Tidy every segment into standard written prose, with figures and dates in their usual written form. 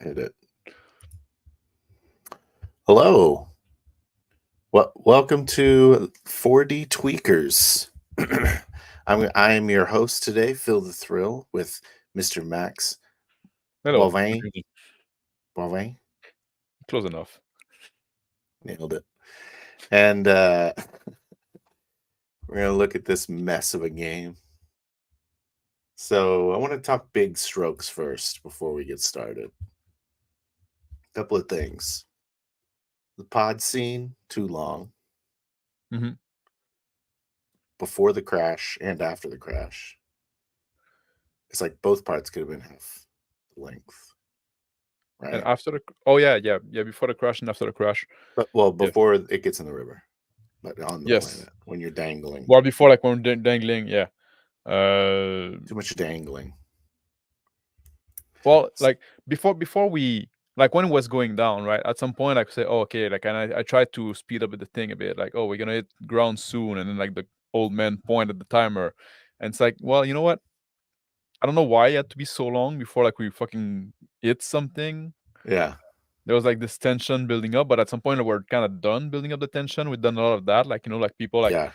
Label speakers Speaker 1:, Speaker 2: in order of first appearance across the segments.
Speaker 1: Hit it. Hello. Welcome to 4D Tweakers. I am your host today, Phil the Thrill, with MrMax.
Speaker 2: Hello. Good
Speaker 1: Bovin.
Speaker 2: evening.
Speaker 1: Bovin.
Speaker 2: Close enough.
Speaker 1: Nailed it. And we're going to look at this mess of a game. So I want to talk big strokes first before we get started. A couple of things. The pod scene, too long.
Speaker 2: hmm
Speaker 1: Before the crash and after the crash. It's like both parts could have been half the length,
Speaker 2: And
Speaker 1: right?
Speaker 2: after yeah. Before the crash and after the crash.
Speaker 1: But well,
Speaker 2: Yeah.
Speaker 1: before it gets in the river, but on the
Speaker 2: Yes.
Speaker 1: planet when you're dangling,
Speaker 2: Well, before like when we're dangling, yeah.
Speaker 1: too much dangling.
Speaker 2: Well, like before we like when it was going down, right? At some point, like say, oh, okay, like, and I tried to speed up the thing a bit, like, oh, we're gonna hit ground soon, and then like the old man pointed the timer, and it's like, well, you know what? I don't know why it had to be so long before like we fucking hit something.
Speaker 1: Yeah.
Speaker 2: There was like this tension building up, but at some point we're kind of done building up the tension. We've done a lot of that, like like people like
Speaker 1: Yeah.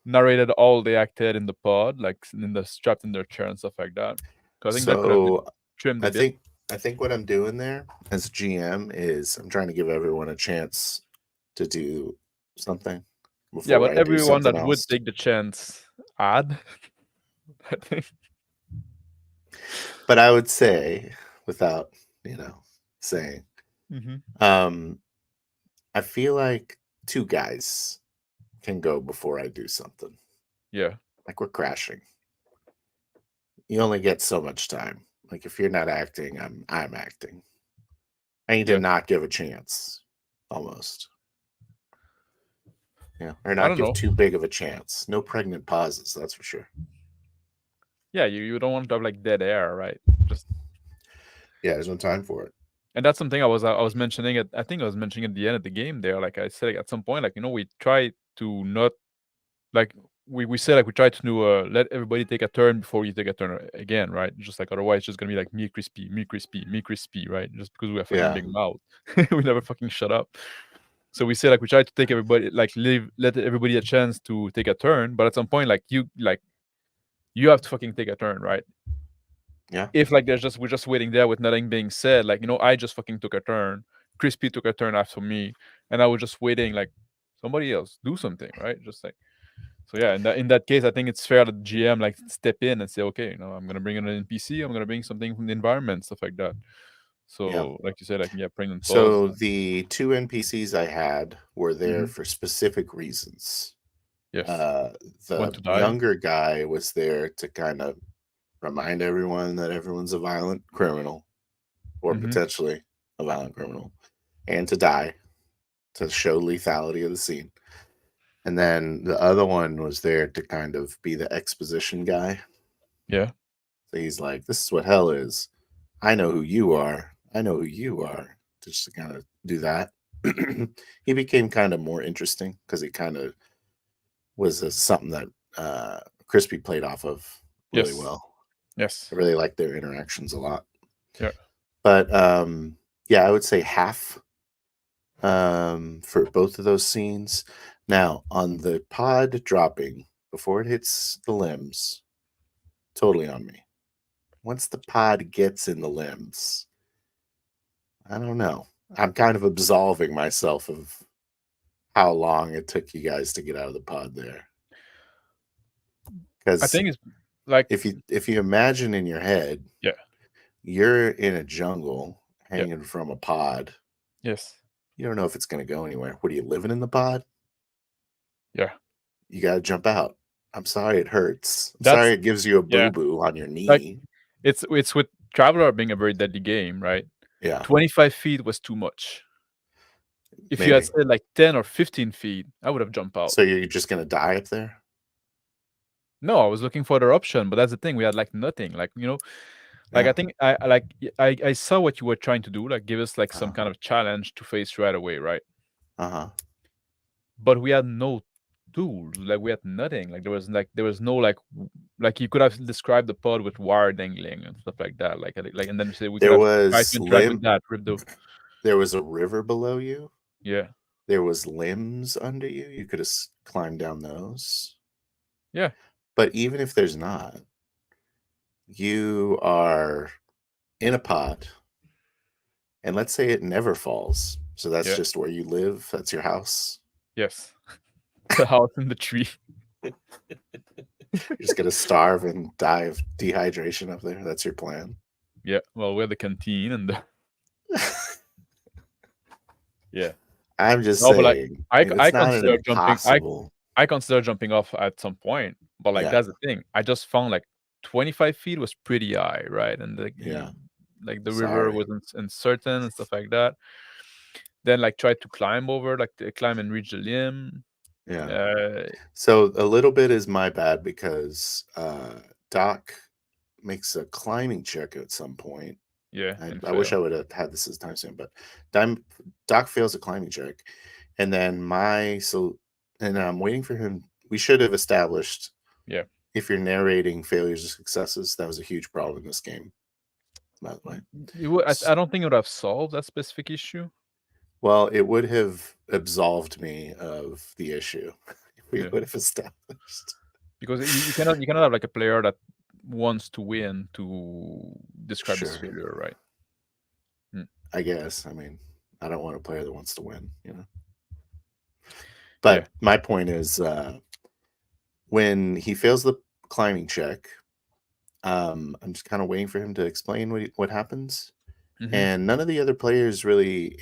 Speaker 2: narrated all they acted in the pod, like in the strapped in their chair and stuff like that. So I think that could have been
Speaker 1: So
Speaker 2: trimmed a
Speaker 1: I
Speaker 2: bit.
Speaker 1: think I think what I'm doing there as GM is I'm trying to give everyone a chance to do something
Speaker 2: Yeah,
Speaker 1: before
Speaker 2: but
Speaker 1: I do
Speaker 2: everyone
Speaker 1: something
Speaker 2: that would
Speaker 1: else.
Speaker 2: take the chance add. I think.
Speaker 1: But I would say, without saying,
Speaker 2: hmm
Speaker 1: um, I feel like two guys can go before I do something.
Speaker 2: Yeah.
Speaker 1: Like we're crashing. You only get so much time. Like if you're not acting, I'm acting. I need to
Speaker 2: Yeah.
Speaker 1: not give a chance, almost. Yeah, or
Speaker 2: I
Speaker 1: not
Speaker 2: don't
Speaker 1: give
Speaker 2: know.
Speaker 1: too big of a chance. No pregnant pauses, that's for sure.
Speaker 2: Yeah, you don't want to have like dead air, right? Just
Speaker 1: Yeah, there's no time for it.
Speaker 2: and that's something I was mentioning it. I think I was mentioning at the end of the game there. Like I said, like, at some point, like we try to not like we say like we try to let everybody take a turn before you take a turn again, right? Just like otherwise it's just gonna be like me crispy, me crispy, me crispy, right? Just because we have fucking
Speaker 1: Yeah,
Speaker 2: big mouth. We never fucking shut up. So we say like we try to take everybody like let everybody a chance to take a turn, but at some point you have to fucking take a turn, right?
Speaker 1: yeah,
Speaker 2: If like we're just waiting there with nothing being said, like I just fucking took a turn. Crispy took a turn after me, and I was just waiting like somebody else do something, right? Just like so yeah, in that case, I think it's fair that GM like step in and say, okay, I'm gonna bring in an NPC, I'm gonna bring something from the environment, stuff like that.
Speaker 1: yeah.
Speaker 2: So like you said, like yeah, pregnant pause.
Speaker 1: So the two NPCs I had were there
Speaker 2: hmm
Speaker 1: for specific reasons.
Speaker 2: Yes,
Speaker 1: Uh,
Speaker 2: when
Speaker 1: the
Speaker 2: to die.
Speaker 1: younger guy was there to kind of remind everyone that everyone's a violent criminal or
Speaker 2: hmm
Speaker 1: potentially a violent criminal and to die to show lethality of the scene. And then the other one was there to kind of be the exposition guy.
Speaker 2: Yeah.
Speaker 1: So he's like, this is what hell is. I know who you are. I know who you are. Just to kind of do that. He became kind of more interesting because he kind of was something that Crispy played off of really
Speaker 2: Yes.
Speaker 1: well. I
Speaker 2: Yes.
Speaker 1: really like their interactions a lot.
Speaker 2: Yeah.
Speaker 1: But yeah, I would say half for both of those scenes. Now, on the pod dropping before it hits the limbs, totally on me. Once the pod gets in the limbs, I don't know. I'm kind of absolving myself of how long it took you guys to get out of the pod there.
Speaker 2: I
Speaker 1: Because
Speaker 2: think it's like
Speaker 1: if you imagine in your head,
Speaker 2: yeah.
Speaker 1: you're in a jungle
Speaker 2: Yeah.
Speaker 1: hanging from a pod.
Speaker 2: Yes.
Speaker 1: You don't know if it's going to go anywhere. What are you living in the pod?
Speaker 2: Yeah.
Speaker 1: You got to jump out. I'm sorry it hurts. I'm sorry
Speaker 2: That's
Speaker 1: it gives you a
Speaker 2: yeah.
Speaker 1: boo boo on your
Speaker 2: Like
Speaker 1: knee.
Speaker 2: it's with Traveler being a very deadly game, right?
Speaker 1: Yeah,
Speaker 2: 25 feet was too much. If you had
Speaker 1: maybe.
Speaker 2: said like 10 or 15 feet, I would have jumped out.
Speaker 1: So you're just going to die up there?
Speaker 2: No, I was looking for other option, but that's the thing. We had like nothing. Like like
Speaker 1: Yeah.
Speaker 2: I think I saw what you were trying to do. Like give us like some kind of challenge to face right away, right?
Speaker 1: Uh huh.
Speaker 2: But we had no. tools. Like we had nothing. Like there was no like you could have described the pod with wire dangling and stuff like that. Like and then say we could
Speaker 1: There
Speaker 2: have tried
Speaker 1: was
Speaker 2: to interact with that.
Speaker 1: there was a river below you.
Speaker 2: Yeah.
Speaker 1: There was limbs under you. You could have climbed down those.
Speaker 2: Yeah.
Speaker 1: But even if there's not, you are in a pod, and let's say it never falls. So that's just where you live. That's your house.
Speaker 2: Yes. The house in the tree.
Speaker 1: You're just gonna starve and die of dehydration up there. That's your plan.
Speaker 2: Yeah. Well, we had the canteen and the yeah.
Speaker 1: I'm just
Speaker 2: No, but like
Speaker 1: saying,
Speaker 2: I
Speaker 1: it's not an
Speaker 2: consider jumping.
Speaker 1: impossible.
Speaker 2: I consider jumping off at some point, but like
Speaker 1: Yeah.
Speaker 2: that's the thing. I just found like 25 feet was pretty high, right? And
Speaker 1: Yeah.
Speaker 2: like the river
Speaker 1: Sorry.
Speaker 2: wasn't uncertain and stuff like that. Then like tried to climb over, like to climb and reach the limb.
Speaker 1: Yeah. So a little bit is my bad because Doc makes a climbing check at some point.
Speaker 2: Yeah.
Speaker 1: I wish I would have had this as timestamp, but Doc fails a climbing check, and then and I'm waiting for him. We should have established.
Speaker 2: Yeah.
Speaker 1: If you're narrating failures or successes, that was a huge problem in this game. By the way,
Speaker 2: I don't think it would have solved that specific issue.
Speaker 1: Well, it would have absolved me of the issue if we would have established.
Speaker 2: Because you cannot have like a player that wants to win to describe his failure, right?
Speaker 1: I guess. I mean, I don't want a player that wants to win, you know. But my point is, when he fails the climbing check, I'm just kind of waiting for him to explain what happens. And none of the other players really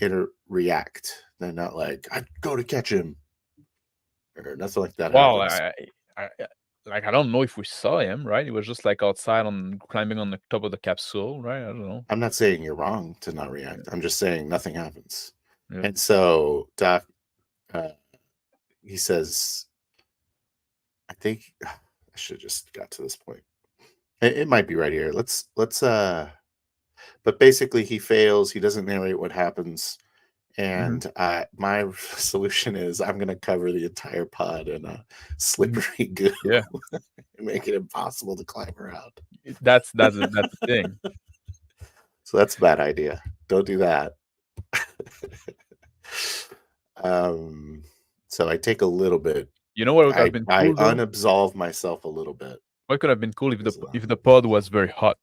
Speaker 1: react. They're not like, "I'd go to catch him," or nothing like that.
Speaker 2: Well,
Speaker 1: happens.
Speaker 2: I don't know if we saw him, right? It was just like outside climbing on the top of the capsule, right? I don't know.
Speaker 1: I'm not saying you're wrong to not react. I'm just saying nothing happens. And so Doc, he says, I think I should have just got to this point. It might be right here. Let's but basically he fails. He doesn't narrate what happens. And my solution is I'm going to cover the entire pod in a slippery goo.
Speaker 2: Yeah.
Speaker 1: And make it impossible to climb around.
Speaker 2: That's the thing.
Speaker 1: So that's a bad idea. Don't do that. So I take a little bit.
Speaker 2: You know what would have been cool?
Speaker 1: I unabsolve myself a little bit.
Speaker 2: What could have been cool if the pod was very hot?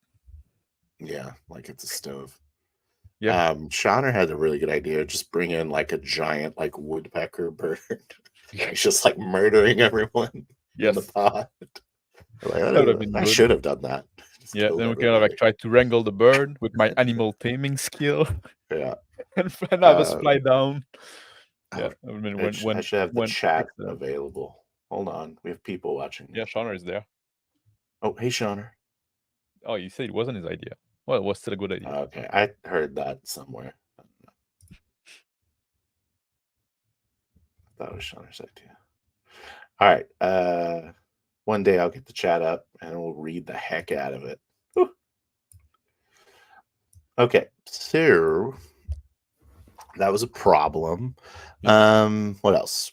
Speaker 1: Yeah, like it's a stove.
Speaker 2: Yeah.
Speaker 1: Shauner had a really good idea. Just bring in like a giant like woodpecker bird. He's just like murdering everyone in the pod. Like, I should have done that.
Speaker 2: Yeah, then we could have like tried to wrangle the bird with my animal taming skill.
Speaker 1: Yeah.
Speaker 2: And have us fly down. Yeah.
Speaker 1: I should have the chat available. Hold on. We have people watching.
Speaker 2: Yeah, Shauner is there.
Speaker 1: Oh, hey, Shauner.
Speaker 2: Oh, you said it wasn't his idea. Well, it was still a good idea.
Speaker 1: Okay, I heard that somewhere. I thought it was Shauner's idea. All right. One day I'll get the chat up and we'll read the heck out of it. Whew. Okay, so that was a problem. What else?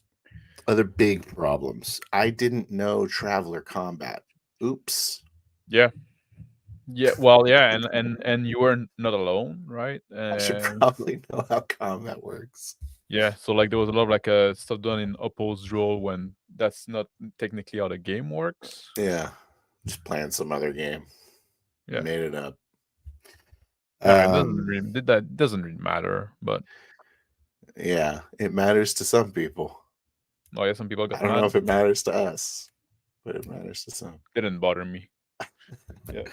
Speaker 1: Other big problems. I didn't know Traveler Combat. Oops.
Speaker 2: Yeah. Yeah, well, yeah, and you were not alone, right?
Speaker 1: I should probably know how combat works.
Speaker 2: Yeah, so like there was a lot of like stuff done in opposed role when that's not technically how the game works.
Speaker 1: Yeah, just playing some other game.
Speaker 2: Yeah,
Speaker 1: made it up.
Speaker 2: It doesn't really matter, but
Speaker 1: yeah, it matters to some people.
Speaker 2: Oh yeah, some people got
Speaker 1: I don't know if it matters to us, but it matters to some.
Speaker 2: Didn't bother me. Yeah.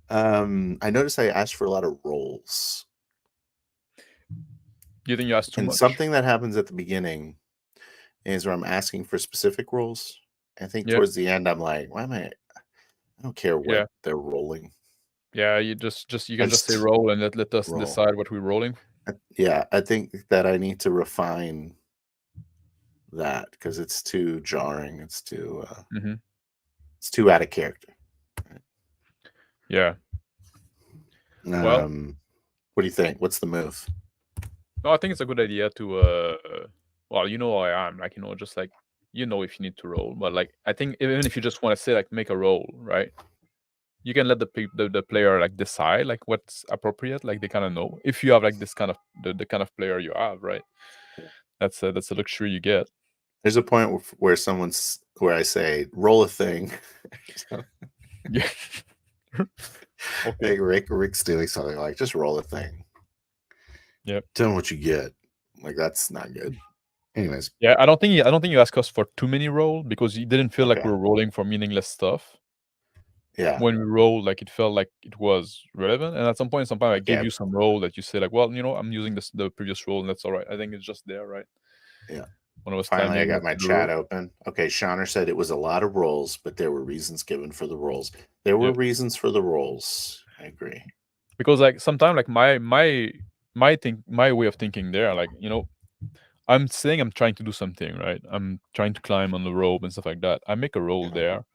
Speaker 1: I noticed I asked for a lot of rolls.
Speaker 2: Do you think you asked too much?
Speaker 1: Something that happens at the beginning is where I'm asking for specific rolls. I think towards the end, I'm like, why am I don't care what they're rolling.
Speaker 2: Yeah, you can just say roll and let us decide what we're rolling.
Speaker 1: Yeah, I think that I need to refine that because it's too jarring. It's too it's too out of character.
Speaker 2: Yeah.
Speaker 1: Well, what do you think? What's the move?
Speaker 2: No, I think it's a good idea to well, you know how I am, like, just like you know if you need to roll. But like I think even if you just want to say like make a roll, right? You can let the player like decide like what's appropriate. Like they kind of know if you have like this kind of the kind of player you have, right? That's a luxury you get.
Speaker 1: There's a point where I say roll a thing.
Speaker 2: Yeah. Okay.
Speaker 1: Like Rick's doing something like just roll a thing.
Speaker 2: Yeah.
Speaker 1: Tell them what you get. Like that's not good. Anyways.
Speaker 2: Yeah. I don't think you asked us for too many roll because you didn't feel like
Speaker 1: Okay.
Speaker 2: we were rolling for meaningless stuff.
Speaker 1: Yeah.
Speaker 2: When we rolled, like it felt like it was relevant, and at some point I gave
Speaker 1: Okay.
Speaker 2: you some roll that you say like, well, I'm using the previous roll, and that's all right. I think it's just there, right?
Speaker 1: Yeah.
Speaker 2: When I was
Speaker 1: Finally, I
Speaker 2: climbing
Speaker 1: got my
Speaker 2: to the
Speaker 1: chat
Speaker 2: rope.
Speaker 1: open. Okay, Shauner said it was a lot of rolls, but there were reasons given for the rolls. There were
Speaker 2: Yeah.
Speaker 1: reasons for the rolls. I agree.
Speaker 2: Because like sometimes like my way of thinking there, like I'm saying I'm trying to do something, right? I'm trying to climb on the rope and stuff like that. I make a roll
Speaker 1: Yeah.
Speaker 2: there.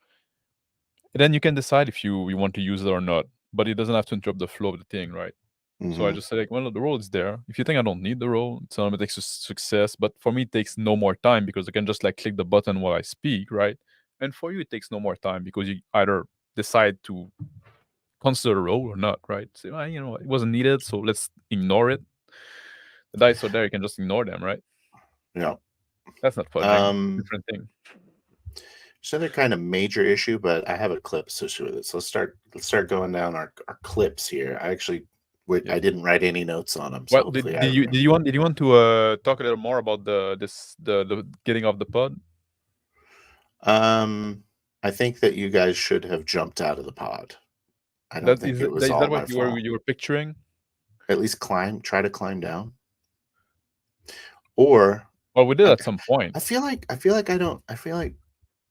Speaker 2: And then you can decide if you want to use it or not. But it doesn't have to interrupt the flow of the thing, right? So I
Speaker 1: Mm-hmm.
Speaker 2: just say like, well, the roll is there. If you think I don't need the roll, it's not a success. But for me, it takes no more time because I can just like click the button while I speak, right? And for you, it takes no more time because you either decide to consider the roll or not, right? So it wasn't needed, so let's ignore it. The dice are there; you can just ignore them, right?
Speaker 1: Yeah.
Speaker 2: That's not fudging. Different thing.
Speaker 1: It's another kind of major issue, but I have a clip associated with it. So let's start going down our clips here. I didn't write any notes on them, so
Speaker 2: Well,
Speaker 1: hopefully I
Speaker 2: did you
Speaker 1: remember.
Speaker 2: want to talk a little more about the getting off the pod?
Speaker 1: I think that you guys should have jumped out of the pod. I don't think it was
Speaker 2: Is
Speaker 1: all
Speaker 2: that
Speaker 1: my
Speaker 2: what
Speaker 1: fault.
Speaker 2: you were picturing?
Speaker 1: At least try to climb down. Or
Speaker 2: Well, we did
Speaker 1: I,
Speaker 2: at some point,
Speaker 1: I feel like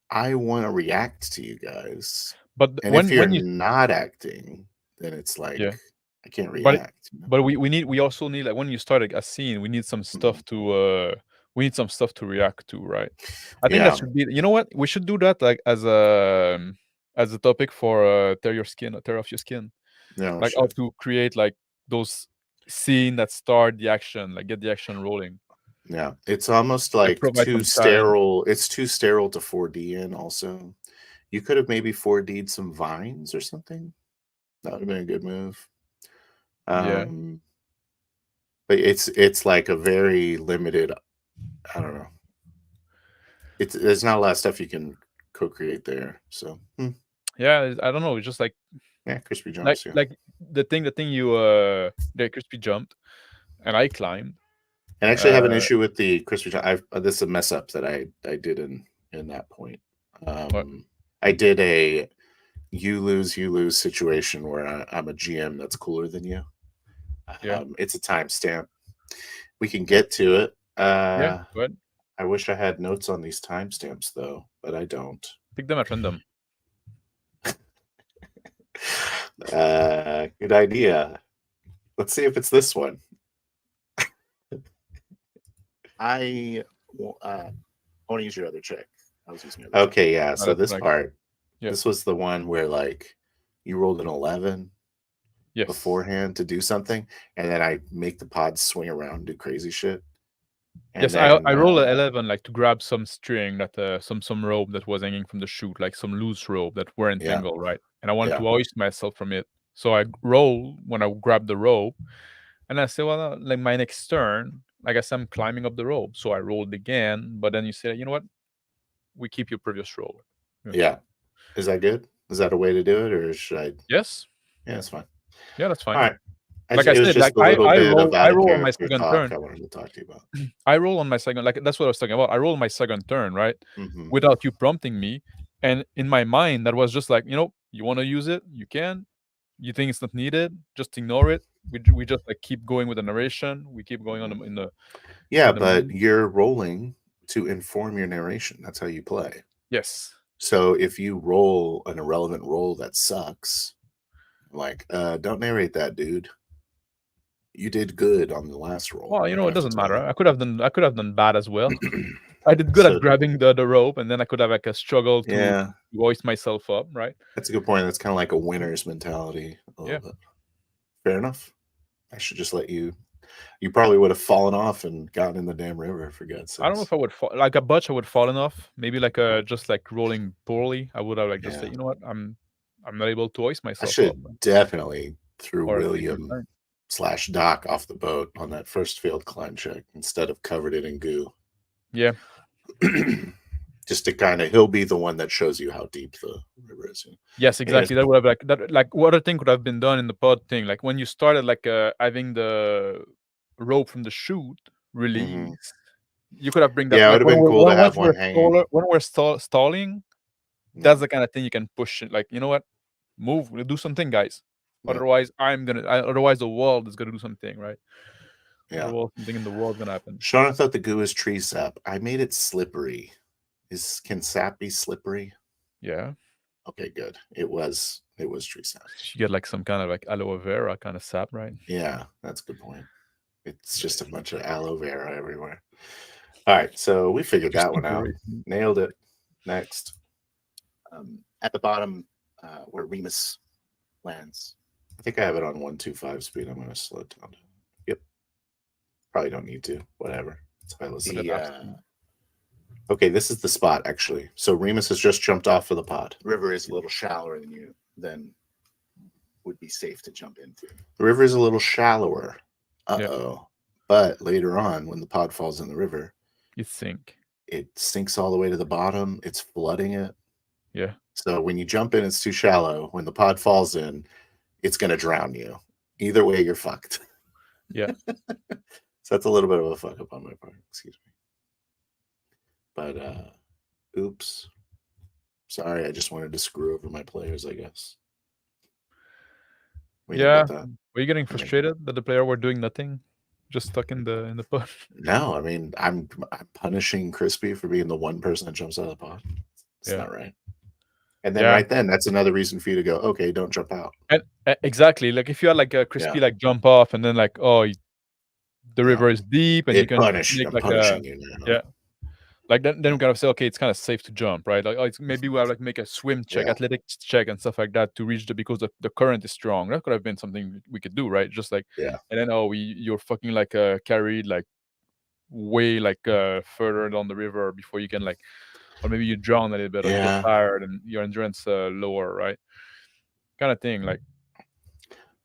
Speaker 1: I want to react to you guys.
Speaker 2: but
Speaker 1: And if you're
Speaker 2: when you
Speaker 1: not acting, then it's like
Speaker 2: yeah,
Speaker 1: I can't
Speaker 2: but
Speaker 1: react.
Speaker 2: we also need like when you start a scene, we need some stuff to react to, right? I think that
Speaker 1: Yeah.
Speaker 2: should be. You know what? We should do that like as a topic for tear off your skin,
Speaker 1: No
Speaker 2: like how
Speaker 1: shit.
Speaker 2: to create like those scene that start the action, like get the action rolling,
Speaker 1: Yeah. It's almost
Speaker 2: like
Speaker 1: like
Speaker 2: provide
Speaker 1: too
Speaker 2: some challenge.
Speaker 1: sterile. It's too sterile to 4D in also. You could have maybe 4D'd some vines or something. That would have been a good move.
Speaker 2: Yeah.
Speaker 1: But it's like a very limited, I don't know. There's not a lot of stuff you can co-create there. So
Speaker 2: Yeah, I don't know. It's just
Speaker 1: yeah, crispy jumps. Yeah,
Speaker 2: like the thing you the crispy jumped and I climbed.
Speaker 1: and I actually have an issue with the crispy jump. This is a mess up that I did in that point.
Speaker 2: What?
Speaker 1: I did a you lose situation where I'm a GM that's cooler than you.
Speaker 2: Yeah.
Speaker 1: It's a timestamp. We can get to it.
Speaker 2: Yeah. What?
Speaker 1: I wish I had notes on these timestamps though, but I don't.
Speaker 2: Pick them at random.
Speaker 1: Good idea. Let's see if it's this one. I want to use your other check. I was using your other okay, yeah. So
Speaker 2: That's
Speaker 1: this
Speaker 2: like
Speaker 1: part,
Speaker 2: yeah.
Speaker 1: this was the one where like you rolled an 11
Speaker 2: Yes.
Speaker 1: beforehand to do something, and then I make the pods swing around and do crazy shit. And
Speaker 2: Yes,
Speaker 1: then,
Speaker 2: I roll an 11 like to grab some string that some rope that was hanging from the chute, like some loose rope that were entangled, right? And I want to hoist myself from it. So I roll when I grab the rope, and I say, well, like my next turn, I guess I'm climbing up the rope. So I rolled again, but then you say, you know what? We keep your previous roll.
Speaker 1: Yeah. Is that good? Is that a way to do it, or should I?
Speaker 2: Yes.
Speaker 1: Yeah, that's fine.
Speaker 2: Yeah, that's fine.
Speaker 1: All right.
Speaker 2: Like I
Speaker 1: It was
Speaker 2: said,
Speaker 1: just
Speaker 2: like
Speaker 1: a little bit of out
Speaker 2: I
Speaker 1: of
Speaker 2: roll on my
Speaker 1: character
Speaker 2: second
Speaker 1: talk
Speaker 2: turn.
Speaker 1: I wanted to talk to you about.
Speaker 2: I roll on my second, like that's what I was talking about. I roll my second turn, right?
Speaker 1: Mm-hmm.
Speaker 2: Without you prompting me. And in my mind, that was just like, you want to use it, you can. You think it's not needed, just ignore it. We just like keep going with the narration. We keep going on in the
Speaker 1: Yeah,
Speaker 2: in the
Speaker 1: but
Speaker 2: movie.
Speaker 1: you're rolling to inform your narration. That's how you play.
Speaker 2: Yes.
Speaker 1: So if you roll an irrelevant roll that sucks, like, don't narrate that, dude. You did good on the last roll.
Speaker 2: Well,
Speaker 1: I'm not gonna
Speaker 2: it
Speaker 1: have to
Speaker 2: doesn't
Speaker 1: tell
Speaker 2: matter.
Speaker 1: you.
Speaker 2: I could have done bad as well. I did good
Speaker 1: So
Speaker 2: at grabbing the rope, and then I could have like a struggle to
Speaker 1: yeah,
Speaker 2: hoist myself up, right?
Speaker 1: that's a good point. That's kind of like a winner's mentality a little
Speaker 2: Yeah.
Speaker 1: bit. Fair enough. I should just let you You probably would have fallen off and gotten in the damn river, for God's sakes.
Speaker 2: I don't know if I would fall like a butch. I would fallen off. Maybe like just like rolling poorly. I would have like just say,
Speaker 1: Yeah.
Speaker 2: you know what, I'm not able to hoist
Speaker 1: I
Speaker 2: myself up.
Speaker 1: should definitely threw
Speaker 2: Or at least you're
Speaker 1: William
Speaker 2: fine.
Speaker 1: / Doc off the boat on that first failed climb check instead of covered it in goo.
Speaker 2: Yeah.
Speaker 1: Just to kind of, he'll be the one that shows you how deep the river is.
Speaker 2: Yes, exactly. That would have like that. Like what other thing could have been done in the pod thing? Like when you started like having the rope from the chute release, you could have bring that.
Speaker 1: Yeah, it
Speaker 2: Like
Speaker 1: would have been cool to have one hanging.
Speaker 2: when we're stalling, that's the kind of thing you can push it. Like, you know what, move, do something, guys.
Speaker 1: Yeah.
Speaker 2: Otherwise, otherwise the world is gonna do something, right?
Speaker 1: Yeah,
Speaker 2: something in the world gonna happen.
Speaker 1: Sean thought the goo is tree sap. I made it slippery. Can sap be slippery?
Speaker 2: Yeah.
Speaker 1: Okay, good. It was tree sap.
Speaker 2: You get like some kind of like aloe vera kind of sap, right?
Speaker 1: Yeah, that's a good point. It's just a bunch of aloe vera everywhere. All right, so we figured that one out. Nailed it. Next. At the bottom, where Remus lands. I think I have it on 125 speed. I'm going to slow it down. Yep. Probably don't need to. Whatever. Okay, this is the spot, actually. So Remus has just jumped off of the pod. The river is a little shallower than would be safe to jump into. The river is a little shallower. Uh-oh. Yep. But later on, when the pod falls in the river,
Speaker 2: it
Speaker 1: sinks all the way to the bottom. It's flooding it.
Speaker 2: Yeah.
Speaker 1: So when you jump in, it's too shallow. When the pod falls in, it's going to drown you. Either way, you're fucked.
Speaker 2: Yeah.
Speaker 1: So that's a little bit of a fuck up on my part. Excuse me. But, oops. Sorry, I just wanted to screw over my players, I guess.
Speaker 2: Yeah. Were you getting frustrated that the player were doing nothing? Just stuck in the pod?
Speaker 1: No, I mean, I'm punishing Crispy for being the one person that jumps out of the pod. It's not right. And then right then, that's another reason for you to go, okay, don't jump out.
Speaker 2: And exactly, like if you had like a Crispy like jump off and then like, oh, the river is deep and you can make like
Speaker 1: punishing you now.
Speaker 2: Like then we kind of say, okay, it's kind of safe to jump, right? Like, maybe we have like make a swim check, athletics check, and stuff like that to reach because the current is strong. That could have been something we could do, right? Just like, and then you're fucking like carried like way like further down the river before you can like, or maybe you drown a little bit, or you get tired and your endurance lower, right? Kind of thing, like.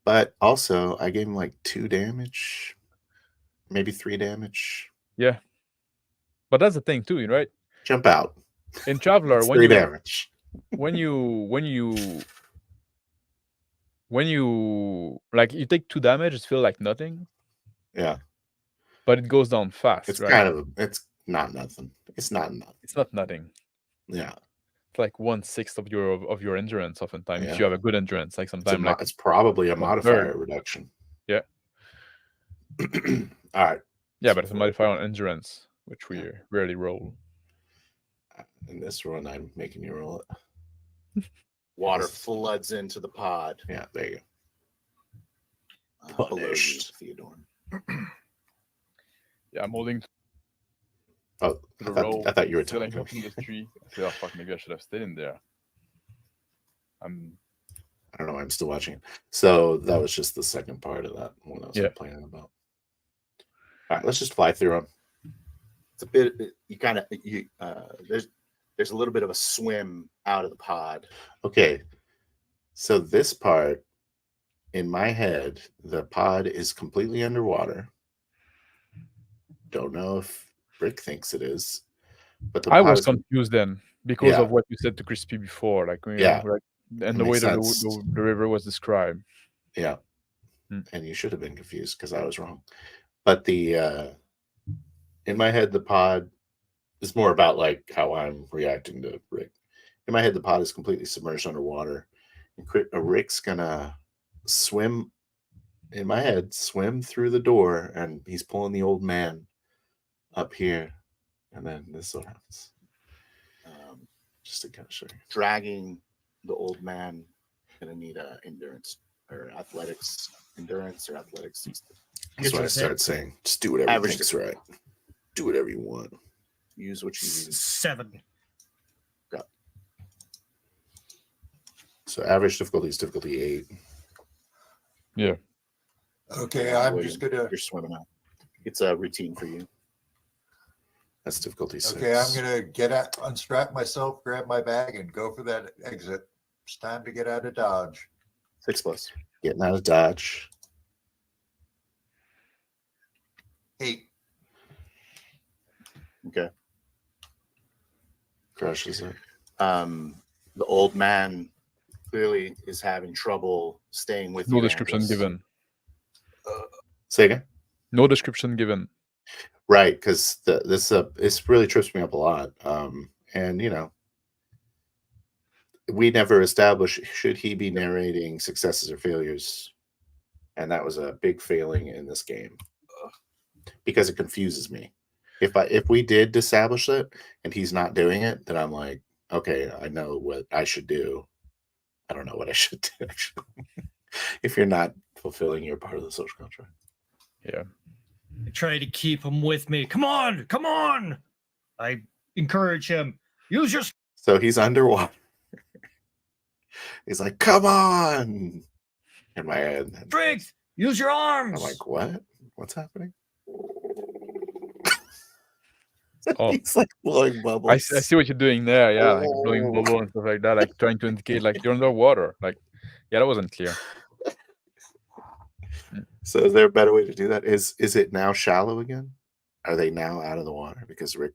Speaker 1: But also, I gave him like 2 damage, maybe 3 damage.
Speaker 2: Yeah. But that's the thing too, right?
Speaker 1: Jump out.
Speaker 2: In Traveler, when
Speaker 1: 3 damage.
Speaker 2: when you like you take 2 damage, it feels like nothing.
Speaker 1: Yeah.
Speaker 2: But it goes down fast.
Speaker 1: It's
Speaker 2: right?
Speaker 1: It's not nothing. It's not nothing.
Speaker 2: It's not nothing.
Speaker 1: Yeah.
Speaker 2: It's like 1/6 of your endurance oftentimes if you have a good endurance. Like sometimes
Speaker 1: it's probably a modifier reduction.
Speaker 2: Yeah.
Speaker 1: All right.
Speaker 2: Yeah, but it's a modifier on endurance, which we rarely roll.
Speaker 1: In this run, I'm making you roll it. Water floods into the pod. Yeah, there you go. Punished. Theodore.
Speaker 2: Yeah, I'm holding.
Speaker 1: Oh, I thought you were telling me.
Speaker 2: This tree. I said, oh fuck, maybe I should have stayed in there.
Speaker 1: I don't know why I'm still watching it. So that was just the second part of that one I was complaining about. All right, let's just fly through them. It's a bit. There's a little bit of a swim out of the pod. Okay, so this part, in my head, the pod is completely underwater. Don't know if Rick thinks it is, but
Speaker 2: I was confused then because of what you said to Crispy before, like and the way the river was described.
Speaker 1: Yeah, and you should have been confused because I was wrong. But in my head, the pod is more about like how I'm reacting to Rick. In my head, the pod is completely submerged underwater, and Rick's gonna swim. In my head, swim through the door, and he's pulling the old man up here, and then this is what happens. Just to kind of show you, dragging the old man. Gonna need endurance or athletics, endurance or athletics. That's what I started saying. Just do whatever you think's right. Do whatever you want. Use what you use.
Speaker 3: 7.
Speaker 1: Got. So average difficulty is difficulty 8.
Speaker 2: Yeah.
Speaker 3: Okay, I'm
Speaker 1: William,
Speaker 3: just gonna.
Speaker 1: you're swimming out. It's a routine for you. That's difficulty 6.
Speaker 3: Okay, I'm gonna unstrap myself, grab my bag, and go for that exit. It's time to get out of Dodge.
Speaker 1: 6+. Getting out of Dodge.
Speaker 3: 8.
Speaker 1: Okay. Crushes it. The old man clearly is having trouble staying with
Speaker 2: No
Speaker 1: you.
Speaker 2: description
Speaker 1: Angus.
Speaker 2: given.
Speaker 1: Say again.
Speaker 2: No description given.
Speaker 1: Right, because this really trips me up a lot. And we never established should he be narrating successes or failures, and that was a big failing in this game because it confuses me. If we did establish it and he's not doing it, then I'm like, okay, I know what I should do. I don't know what I should do actually. If you're not fulfilling your part of the social contract.
Speaker 2: Yeah.
Speaker 4: I try to keep him with me. Come on, come on. I encourage him. Use your
Speaker 1: So he's underwater. He's like, come on. In my head.
Speaker 4: strength. Use your arms.
Speaker 1: I'm like, what? What's happening?
Speaker 2: Oh.
Speaker 1: He's like blowing bubbles.
Speaker 2: I see what you're doing there. Yeah, like blowing bubble and stuff like that, like trying to indicate like you're underwater. Like, yeah, that wasn't clear.
Speaker 1: So is there a better way to do that? Is it now shallow again? Are they now out of the water because Rick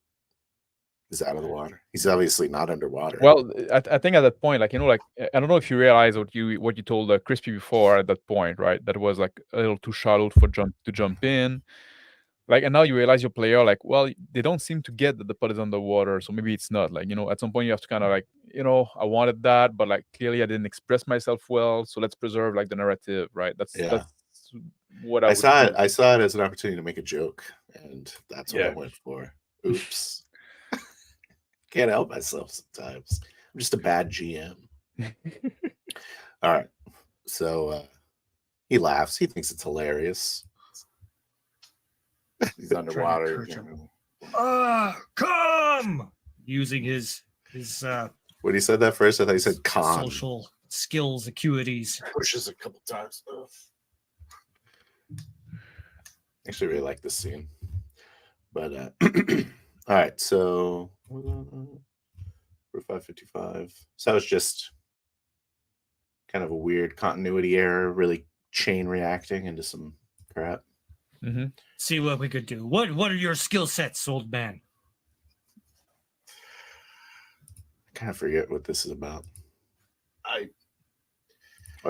Speaker 1: is out of the water? He's obviously not underwater.
Speaker 2: Well, I think at that point, like like I don't know if you realize what you told Crispy before at that point, right? That was like a little too shallow for to jump in. Like, and now you realize your player, like, well, they don't seem to get that the pot is underwater, so maybe it's not. Like, at some point you have to kind of like, I wanted that, but like clearly I didn't express myself well, so let's preserve like the narrative, right? That's what I
Speaker 1: saw it. I saw it as an opportunity to make a joke, and that's what I went for. Oops. Can't help myself sometimes. I'm just a bad GM. All right. So he laughs. He thinks it's hilarious. He's underwater.
Speaker 4: Come! Using his
Speaker 1: when he said that first, I thought he said con.
Speaker 4: Social skills, acuities.
Speaker 1: Pushes a couple times. Actually really like this scene. But all right, so we're 5:55. So that was just kind of a weird continuity error, really chain reacting into some crap.
Speaker 2: Mm-hmm.
Speaker 4: See what we could do. What are your skill sets, old man?
Speaker 1: I kind of forget what this is about. I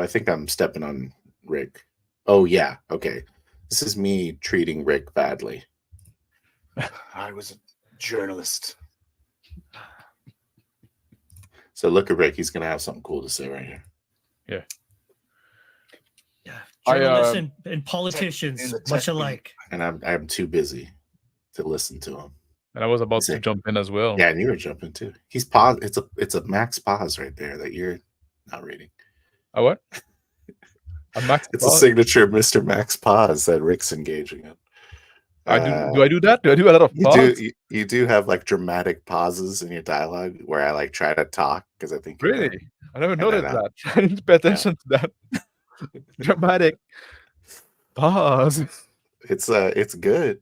Speaker 1: think I'm stepping on Rick. Oh yeah, okay. This is me treating Rick badly. I was a journalist. So look at Rick. He's gonna have something cool to say right here.
Speaker 2: Yeah.
Speaker 4: Yeah. Journalists and politicians, much alike.
Speaker 1: And I'm too busy to listen to him.
Speaker 2: And I was about to jump in as well.
Speaker 1: Yeah, and you were jumping too. He's paused. It's a max pause right there that you're not reading.
Speaker 2: A what? A max
Speaker 1: it's
Speaker 2: pause?
Speaker 1: A signature MrMax pause that Rick's engaging in.
Speaker 2: Do I do that? Do I do a lot of pause?
Speaker 1: You do have like dramatic pauses in your dialogue where I like try to talk because I think
Speaker 2: really? I never noticed that. I need to pay attention to that. Dramatic pause.
Speaker 1: It's good.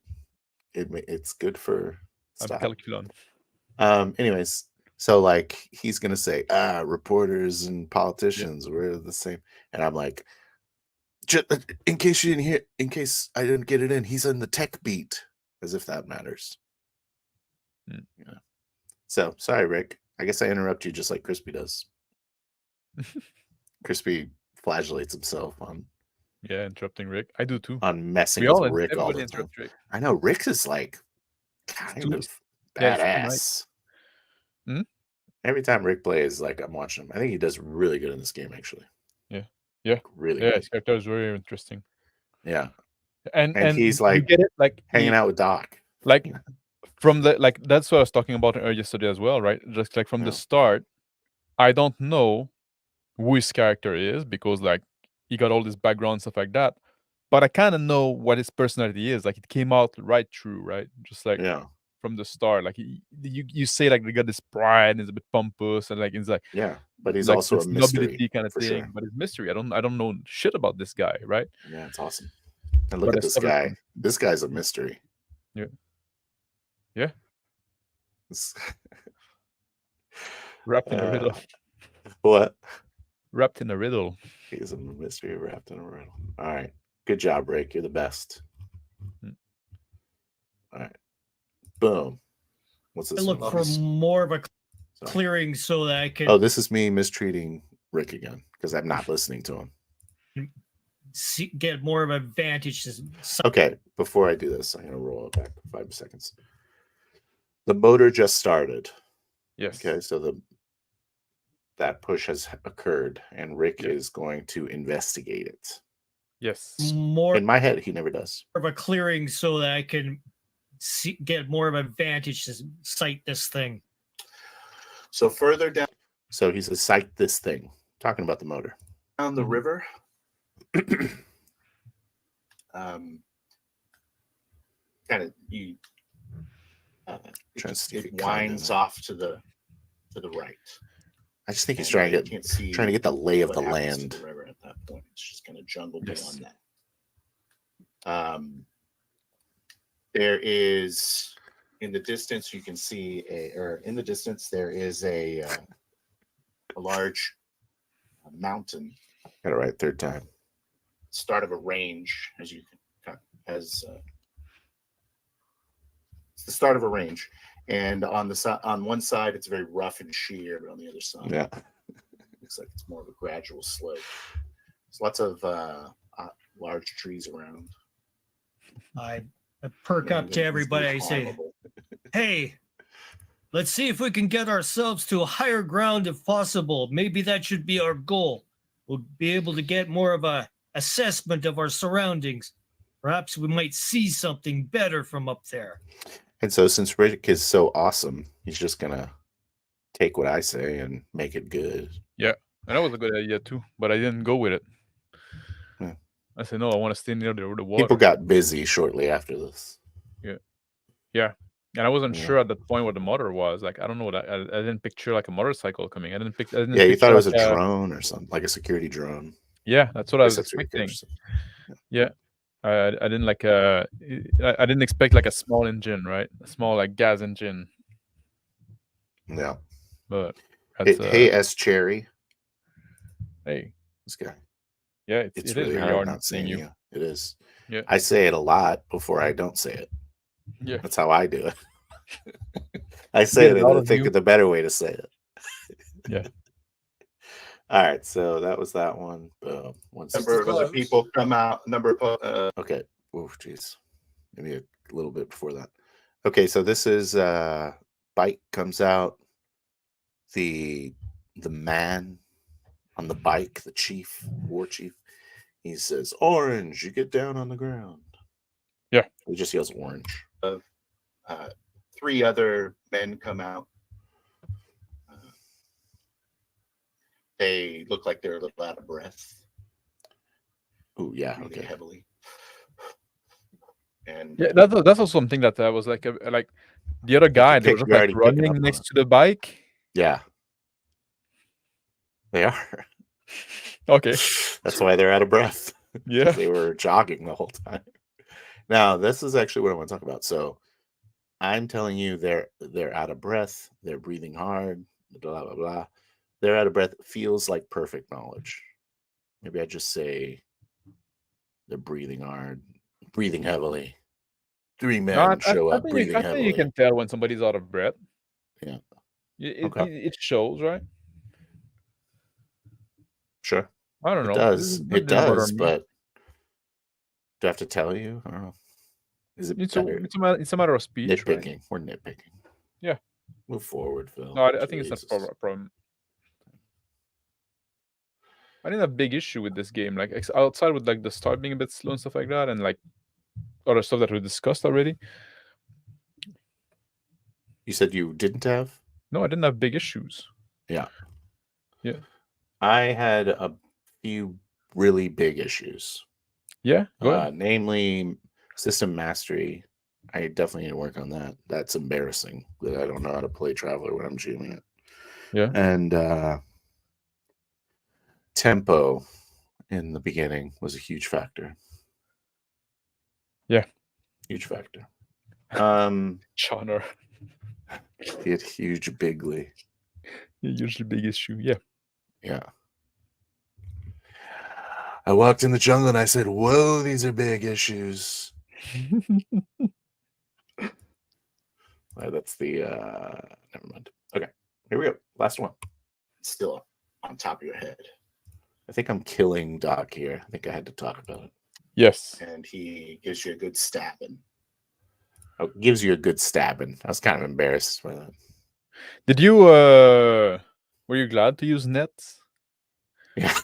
Speaker 1: It's good for stuff. Anyways, so like he's gonna say, reporters and politicians were the same, and I'm like, in case you didn't hear, in case I didn't get it in, he's in the tech beat, as if that matters. Yeah. So sorry, Rick. I guess I interrupt you just like Crispy does. Crispy flagellates himself on.
Speaker 2: Yeah, interrupting Rick. I do too.
Speaker 1: On messing with Rick all the time. Rick. I know Rick is like kind of badass. Every time Rick plays, like I'm watching him. I think he does really good in this game, actually.
Speaker 2: Yeah,
Speaker 1: really. Yeah,
Speaker 2: his character is very interesting.
Speaker 1: Yeah,
Speaker 2: and
Speaker 1: he's like,
Speaker 2: you get it, like
Speaker 1: hanging out with Doc.
Speaker 2: Like from the that's what I was talking about yesterday as well, right? Just like from the start, I don't know who his character is because like he got all this background stuff like that, but I kind of know what his personality is. Like it came out right through, right? Just like from the start, like you say like they got this pride and he's a bit pompous and like it's like
Speaker 1: but he's
Speaker 2: like
Speaker 1: also a mystery
Speaker 2: kind of thing. Sure. But it's mystery. I don't know shit about this guy, right?
Speaker 1: Yeah, it's awesome. And look
Speaker 2: But
Speaker 1: at
Speaker 2: I
Speaker 1: this
Speaker 2: started
Speaker 1: guy.
Speaker 2: from-
Speaker 1: This guy's a mystery.
Speaker 2: Yeah. Yeah.
Speaker 1: This-
Speaker 2: Wrapped in a riddle.
Speaker 1: What?
Speaker 2: Wrapped in a riddle.
Speaker 1: He's a mystery wrapped in a riddle. All right. Good job, Rick. You're the best.
Speaker 2: Mm.
Speaker 1: All right. Boom. What's
Speaker 4: I
Speaker 1: this
Speaker 4: look
Speaker 1: one?
Speaker 4: for more of a
Speaker 1: Sorry.
Speaker 4: clearing so that I can
Speaker 1: Oh, this is me mistreating Rick again because I'm not listening to him.
Speaker 4: get more of an advantage.
Speaker 1: Okay, before I do this, I'm going to roll it back 5 seconds. The motor just started.
Speaker 2: Yes.
Speaker 1: Okay, so that push has occurred, and Rick
Speaker 2: Yeah.
Speaker 1: is going to investigate it.
Speaker 2: Yes.
Speaker 4: More
Speaker 1: In my head, he never does.
Speaker 4: of a clearing so that I can get more of an advantage to sight this thing.
Speaker 1: So further down, so he says, "Sight this thing." Talking about the motor down the
Speaker 2: Mhm.
Speaker 1: river. Kind of you. It winds off to the right. I just think he's trying to get the lay of the land. To the river at that point, it's just kind of jungle
Speaker 2: Yes.
Speaker 1: beyond that. There is in the distance you can see in the distance there is a large mountain. Got it right third time. Start of a range, as you can it's the start of a range, and on one side it's very rough and sheer, but on the other side, looks like it's more of a gradual slope. There's lots of large trees around.
Speaker 4: I perk up to everybody. I say, "Hey, let's see if we can get ourselves to a higher ground if possible. Maybe that should be our goal. We'll be able to get more of a assessment of our surroundings. Perhaps we might see something better from up there."
Speaker 1: And so, since Rick is so awesome, he's just gonna take what I say and make it good.
Speaker 2: Yeah. And that was a good idea too, but I didn't go with it.
Speaker 1: Yeah.
Speaker 2: I said, no, I want to stay near the water.
Speaker 1: People got busy shortly after this.
Speaker 2: Yeah. And I wasn't
Speaker 1: Yeah.
Speaker 2: sure at that point what the motor was. Like, I don't know what I didn't picture like a motorcycle coming. I didn't
Speaker 1: Yeah, you thought it was a
Speaker 2: like
Speaker 1: drone or something, like a security drone.
Speaker 2: Yeah, that's what I was
Speaker 1: That's what you
Speaker 2: expecting.
Speaker 1: could
Speaker 2: Yeah. I didn't like I didn't expect like a small engine, right? A small like gas engine.
Speaker 1: Yeah.
Speaker 2: But that's
Speaker 1: Hey, S. Cherry.
Speaker 2: hey,
Speaker 1: This guy.
Speaker 2: yeah,
Speaker 1: It's
Speaker 2: it is
Speaker 1: really
Speaker 2: really
Speaker 1: hard not
Speaker 2: seeing
Speaker 1: saying you. It is.
Speaker 2: Yeah.
Speaker 1: I say it a lot before I don't say it.
Speaker 2: Yeah.
Speaker 1: That's how I do it. I say it and then think of the better way to say it.
Speaker 2: Yeah.
Speaker 1: All right, so that was that one. Number of other people come out. Okay. Oh, jeez. Maybe a little bit before that. Okay, so this is bike comes out. The man on the bike, the chief, war chief. He says, "Orange, you get down on the ground."
Speaker 2: Yeah.
Speaker 1: He just yells orange. 3 other men come out. They look like they're a little out of breath. Oh yeah, okay. Heavily. And
Speaker 2: Yeah, that's also something that I was like the other guy, they were just like running next to the bike.
Speaker 1: Yeah. They are.
Speaker 2: Okay.
Speaker 1: That's why they're out of breath.
Speaker 2: Yeah.
Speaker 1: They were jogging the whole time. Now, this is actually what I want to talk about. So I'm telling you they're out of breath, they're breathing hard, blah blah blah. They're out of breath feels like perfect knowledge. Maybe I just say they're breathing hard, breathing heavily. 3 men show up breathing heavily.
Speaker 2: I think you can tell when somebody's out of breath.
Speaker 1: Yeah.
Speaker 2: It shows, right?
Speaker 1: Sure.
Speaker 2: I don't know.
Speaker 1: It does, but do I have to tell you? I don't know. Is it better?
Speaker 2: It's a matter of speech,
Speaker 1: nitpicking.
Speaker 2: Right?
Speaker 1: We're nitpicking.
Speaker 2: Yeah.
Speaker 1: Move forward, Phil.
Speaker 2: No, I think it's not a problem. I didn't have a big issue with this game. Like outside with like the start being a bit slow and stuff like that, and like other stuff that we discussed already.
Speaker 1: You said you didn't have?
Speaker 2: No, I didn't have big issues.
Speaker 1: Yeah.
Speaker 2: Yeah.
Speaker 1: I had a few really big issues.
Speaker 2: Yeah. Go ahead.
Speaker 1: Namely, system mastery. I definitely need to work on that. That's embarrassing that I don't know how to play Traveler when I'm GMing it.
Speaker 2: Yeah.
Speaker 1: And tempo in the beginning was a huge factor. Huge factor.
Speaker 2: Chonor.
Speaker 1: He had huge bigly.
Speaker 2: Usually big issue. Yeah.
Speaker 1: Yeah. I walked in the jungle and I said, "Whoa, these are big issues." That's the never mind. Okay, here we go. Last one. Still on top of your head. I think I'm killing Doc here. I think I had to talk about it.
Speaker 2: Yes.
Speaker 1: And he gives you a good stabbing. Oh, gives you a good stabbing. I was kind of embarrassed by that.
Speaker 2: Did you were you glad to use nets?
Speaker 1: Yeah.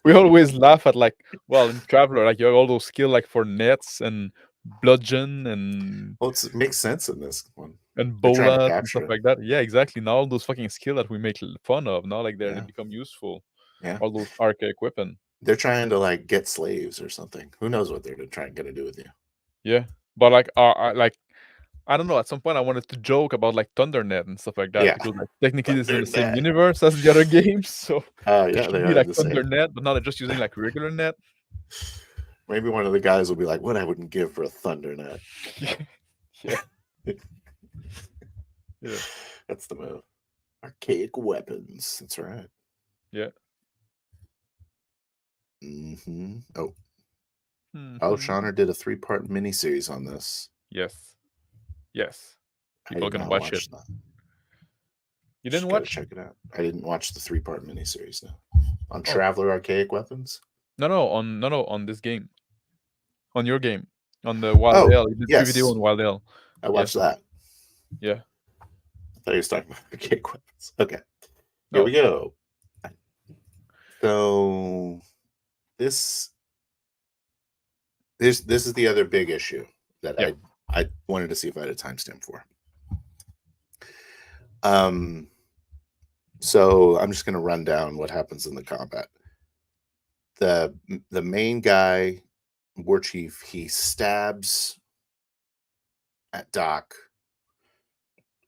Speaker 2: We always laugh at like, well, in Traveler, like you have all those skills like for nets and bludgeon and
Speaker 1: Well, it makes sense in this one.
Speaker 2: and
Speaker 1: They're trying to
Speaker 2: bolas and
Speaker 1: capture
Speaker 2: stuff
Speaker 1: it.
Speaker 2: like that. Yeah, exactly. Now all those fucking skills that we make fun of, now like they
Speaker 1: Yeah.
Speaker 2: become useful.
Speaker 1: Yeah.
Speaker 2: All those archaic weapons.
Speaker 1: They're trying to like get slaves or something. Who knows what they're trying to do with you?
Speaker 2: Yeah, but like, I don't know. At some point, I wanted to joke about like Thundernet and stuff like that
Speaker 1: Yeah.
Speaker 2: because like technically this is in the same
Speaker 1: Thundernet.
Speaker 2: universe as the other games, so
Speaker 1: Oh
Speaker 2: it
Speaker 1: yeah,
Speaker 2: should
Speaker 1: they
Speaker 2: be
Speaker 1: are
Speaker 2: like
Speaker 1: the same.
Speaker 2: Thundernet, but now they're just using like regular net.
Speaker 1: Maybe one of the guys will be like, "What I wouldn't give for a Thundernet."
Speaker 2: Yeah. Yeah.
Speaker 1: That's the move. Archaic weapons. That's right.
Speaker 2: Yeah.
Speaker 1: Mm-hmm. Oh,
Speaker 2: Mhm.
Speaker 1: Shauner did a 3-part miniseries on this.
Speaker 2: Yes. Yes.
Speaker 1: I
Speaker 2: People are
Speaker 1: did
Speaker 2: gonna
Speaker 1: not
Speaker 2: watch it.
Speaker 1: that.
Speaker 2: You
Speaker 1: Just
Speaker 2: didn't
Speaker 1: gotta
Speaker 2: watch?
Speaker 1: check it out. I didn't watch the 3-part miniseries. No. On
Speaker 2: Oh.
Speaker 1: Traveler Archaic Weapons.
Speaker 2: No, on this game. On your game. On the Wild
Speaker 1: Oh,
Speaker 2: Ale. You did
Speaker 1: yes.
Speaker 2: video on Wild Ale.
Speaker 1: I watched that.
Speaker 2: Yeah.
Speaker 1: I thought he was talking about archaic weapons. Okay. Here
Speaker 2: No.
Speaker 1: we go. So this is the other big issue that
Speaker 2: Yeah.
Speaker 1: I wanted to see if I had a timestamp for. So I'm just going to run down what happens in the combat. The main guy, War Chief, he stabs at Doc.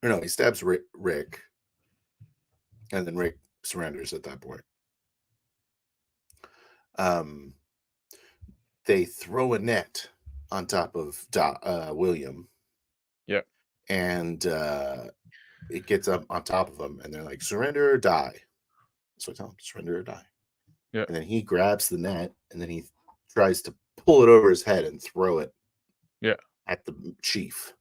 Speaker 1: Or no, he stabs Rick, and then Rick surrenders at that point. They throw a net on top of William.
Speaker 2: Yeah.
Speaker 1: And it gets up on top of him, and they're like, "Surrender or die." So I tell him, "Surrender or die."
Speaker 2: Yeah.
Speaker 1: And then he grabs the net, and then he tries to pull it over his head and throw it.
Speaker 2: Yeah.
Speaker 1: At the chief.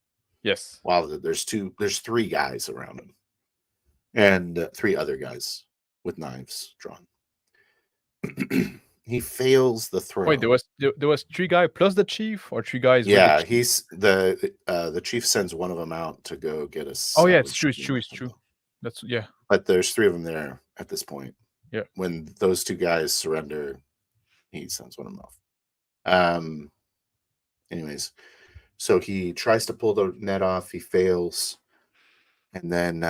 Speaker 2: Yes.
Speaker 1: While there's 3 guys around him, and 3 other guys with knives drawn. He fails the throw.
Speaker 2: Wait, there was 3 guys plus the chief, or 3 guys?
Speaker 1: Yeah,
Speaker 2: with the chief?
Speaker 1: he's the chief sends one of them out to go get us.
Speaker 2: Oh yeah, it's true. That's yeah.
Speaker 1: But there's 3 of them there at this point.
Speaker 2: Yeah.
Speaker 1: When those 2 guys surrender, he sends one of them off. Anyways, so he tries to pull the net off. He fails, and then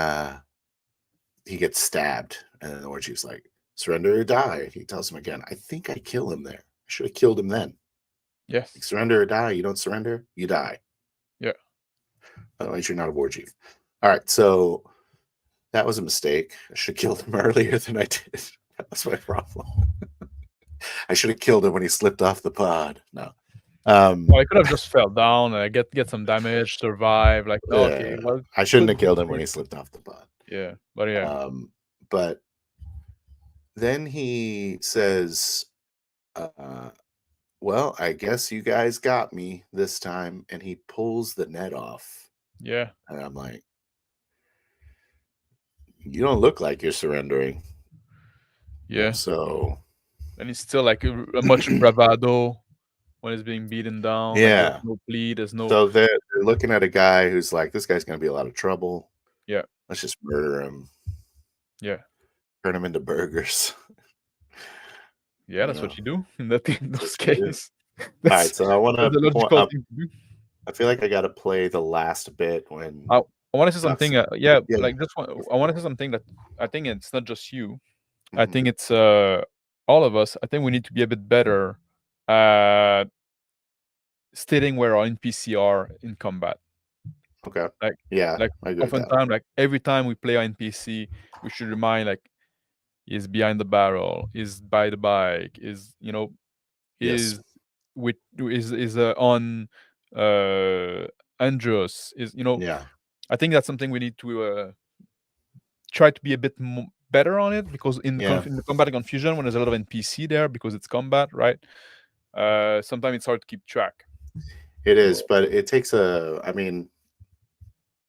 Speaker 1: he gets stabbed. And then the War Chief's like, "Surrender or die." He tells him again, "I think I kill him there. I should have killed him then."
Speaker 2: Yes.
Speaker 1: Like, surrender or die. You don't surrender, you die.
Speaker 2: Yeah.
Speaker 1: Otherwise, you're not a War Chief. All right, so that was a mistake. I should have killed him earlier than I did. That was my problem. I should have killed him when he slipped off the pod. No.
Speaker 2: Well, I could have just fell down and get some damage, survive. Like, okay, well,
Speaker 1: I shouldn't have killed him when he slipped off the pod.
Speaker 2: Yeah, but yeah.
Speaker 1: But then he says, "Well, I guess you guys got me this time," and he pulls the net off.
Speaker 2: Yeah.
Speaker 1: And I'm like, "You don't look like you're surrendering."
Speaker 2: Yeah.
Speaker 1: So.
Speaker 2: And it's still like a much bravado when it's being beaten down.
Speaker 1: Yeah.
Speaker 2: Like, there's no bleed. There's no.
Speaker 1: So they're looking at a guy who's like, "This guy's going to be a lot of trouble.
Speaker 2: Yeah.
Speaker 1: Let's just murder him.
Speaker 2: Yeah.
Speaker 1: Turn him into burgers."
Speaker 2: Yeah, that's what you do in those
Speaker 1: what you do.
Speaker 2: cases.
Speaker 1: All right, so I want
Speaker 2: That's the logical thing to do.
Speaker 1: I feel like I got to play the last bit when
Speaker 2: I want to say something.
Speaker 1: Yeah.
Speaker 2: Like this one. I want to say something that I think it's not just you. I
Speaker 1: Mhm.
Speaker 2: think it's all of us. I think we need to be a bit better at stating where our NPC are in combat.
Speaker 1: Okay.
Speaker 2: Like,
Speaker 1: yeah,
Speaker 2: like
Speaker 1: I agree with that.
Speaker 2: oftentimes, like every time we play our NPC, we should remind like, is behind the barrel, is by the bike, is
Speaker 1: Yes.
Speaker 2: is on Andros is,
Speaker 1: Yeah.
Speaker 2: I think that's something we need to try to be a bit better on it, because in the combat and confusion, when there's a lot of NPC there, because it's combat, right? Sometimes it's hard to keep track.
Speaker 1: It is, but it takes I mean,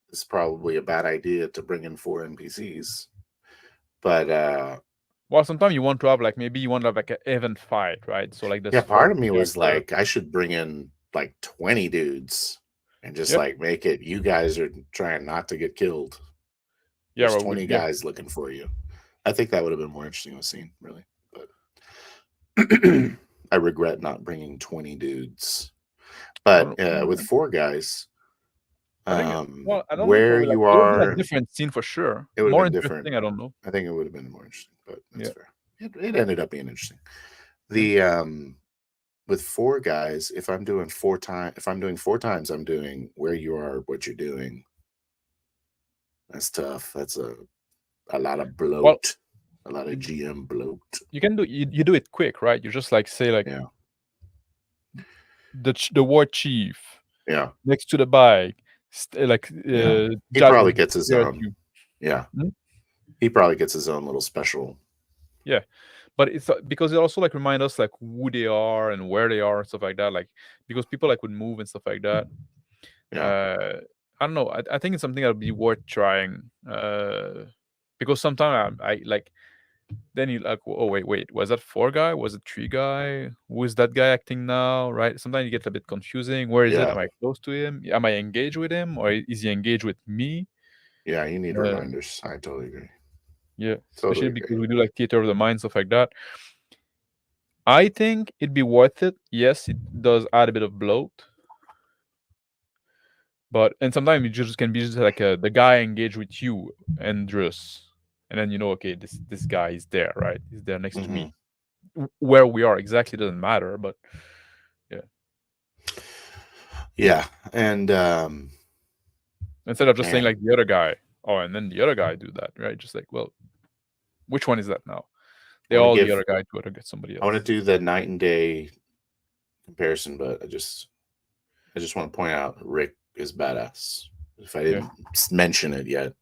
Speaker 1: it's probably a bad idea to bring in 4 NPCs. But
Speaker 2: well, sometimes you want to have maybe you want to have an event fight, right? So
Speaker 1: yeah, part of me was like, I should bring in 20 dudes and just make it, you guys are trying not to get killed.
Speaker 2: Yeah,
Speaker 1: there's 20 guys looking for you. I think that would have been more interesting of a scene, really. But I regret not bringing 20 dudes. But with 4 guys,
Speaker 2: I don't
Speaker 1: where
Speaker 2: know,
Speaker 1: you
Speaker 2: it would be
Speaker 1: are,
Speaker 2: a different scene for sure.
Speaker 1: It would
Speaker 2: more
Speaker 1: have been
Speaker 2: interesting.
Speaker 1: different.
Speaker 2: I don't know.
Speaker 1: I think it would have been more interesting, but that's fair. It ended up being interesting. The with 4 guys, if I'm doing 4 times, I'm doing where you are, what you're doing. That's tough. That's a lot of bloat, a lot of GM bloat.
Speaker 2: You can do you do it quick, right? You just say
Speaker 1: yeah,
Speaker 2: the war chief, next to the bike,
Speaker 1: he probably gets his own. Yeah, he probably gets his own little special.
Speaker 2: Yeah, but it's because it also remind us who they are and where they are and stuff like that. Because people would move and stuff like that.
Speaker 1: Yeah.
Speaker 2: I don't know. I think it's something that would be worth trying. Because sometimes I then you oh wait, was that 4 guy? Was it 3 guy? Who is that guy acting now? Right? Sometimes you get a bit confusing. Where is it? Am I close to him? Am I engaged with him, or is he engaged with me?
Speaker 1: Yeah, you need reminders. I totally agree.
Speaker 2: Yeah, especially because we do theater of the mind, stuff like that. I think it'd be worth it. Yes, it does add a bit of bloat. And sometimes it just can be just the guy engaged with you, Andros, and then okay, this guy is there, right? He's there next to me. Where we are exactly doesn't matter, but
Speaker 1: yeah, and
Speaker 2: instead of just saying the other guy, and then the other guy do that, right? Just well, which one is that now? They all the other guy to get somebody else.
Speaker 1: I want to do the night and day comparison, but I just want to point out Rick is badass. If I didn't mention it yet,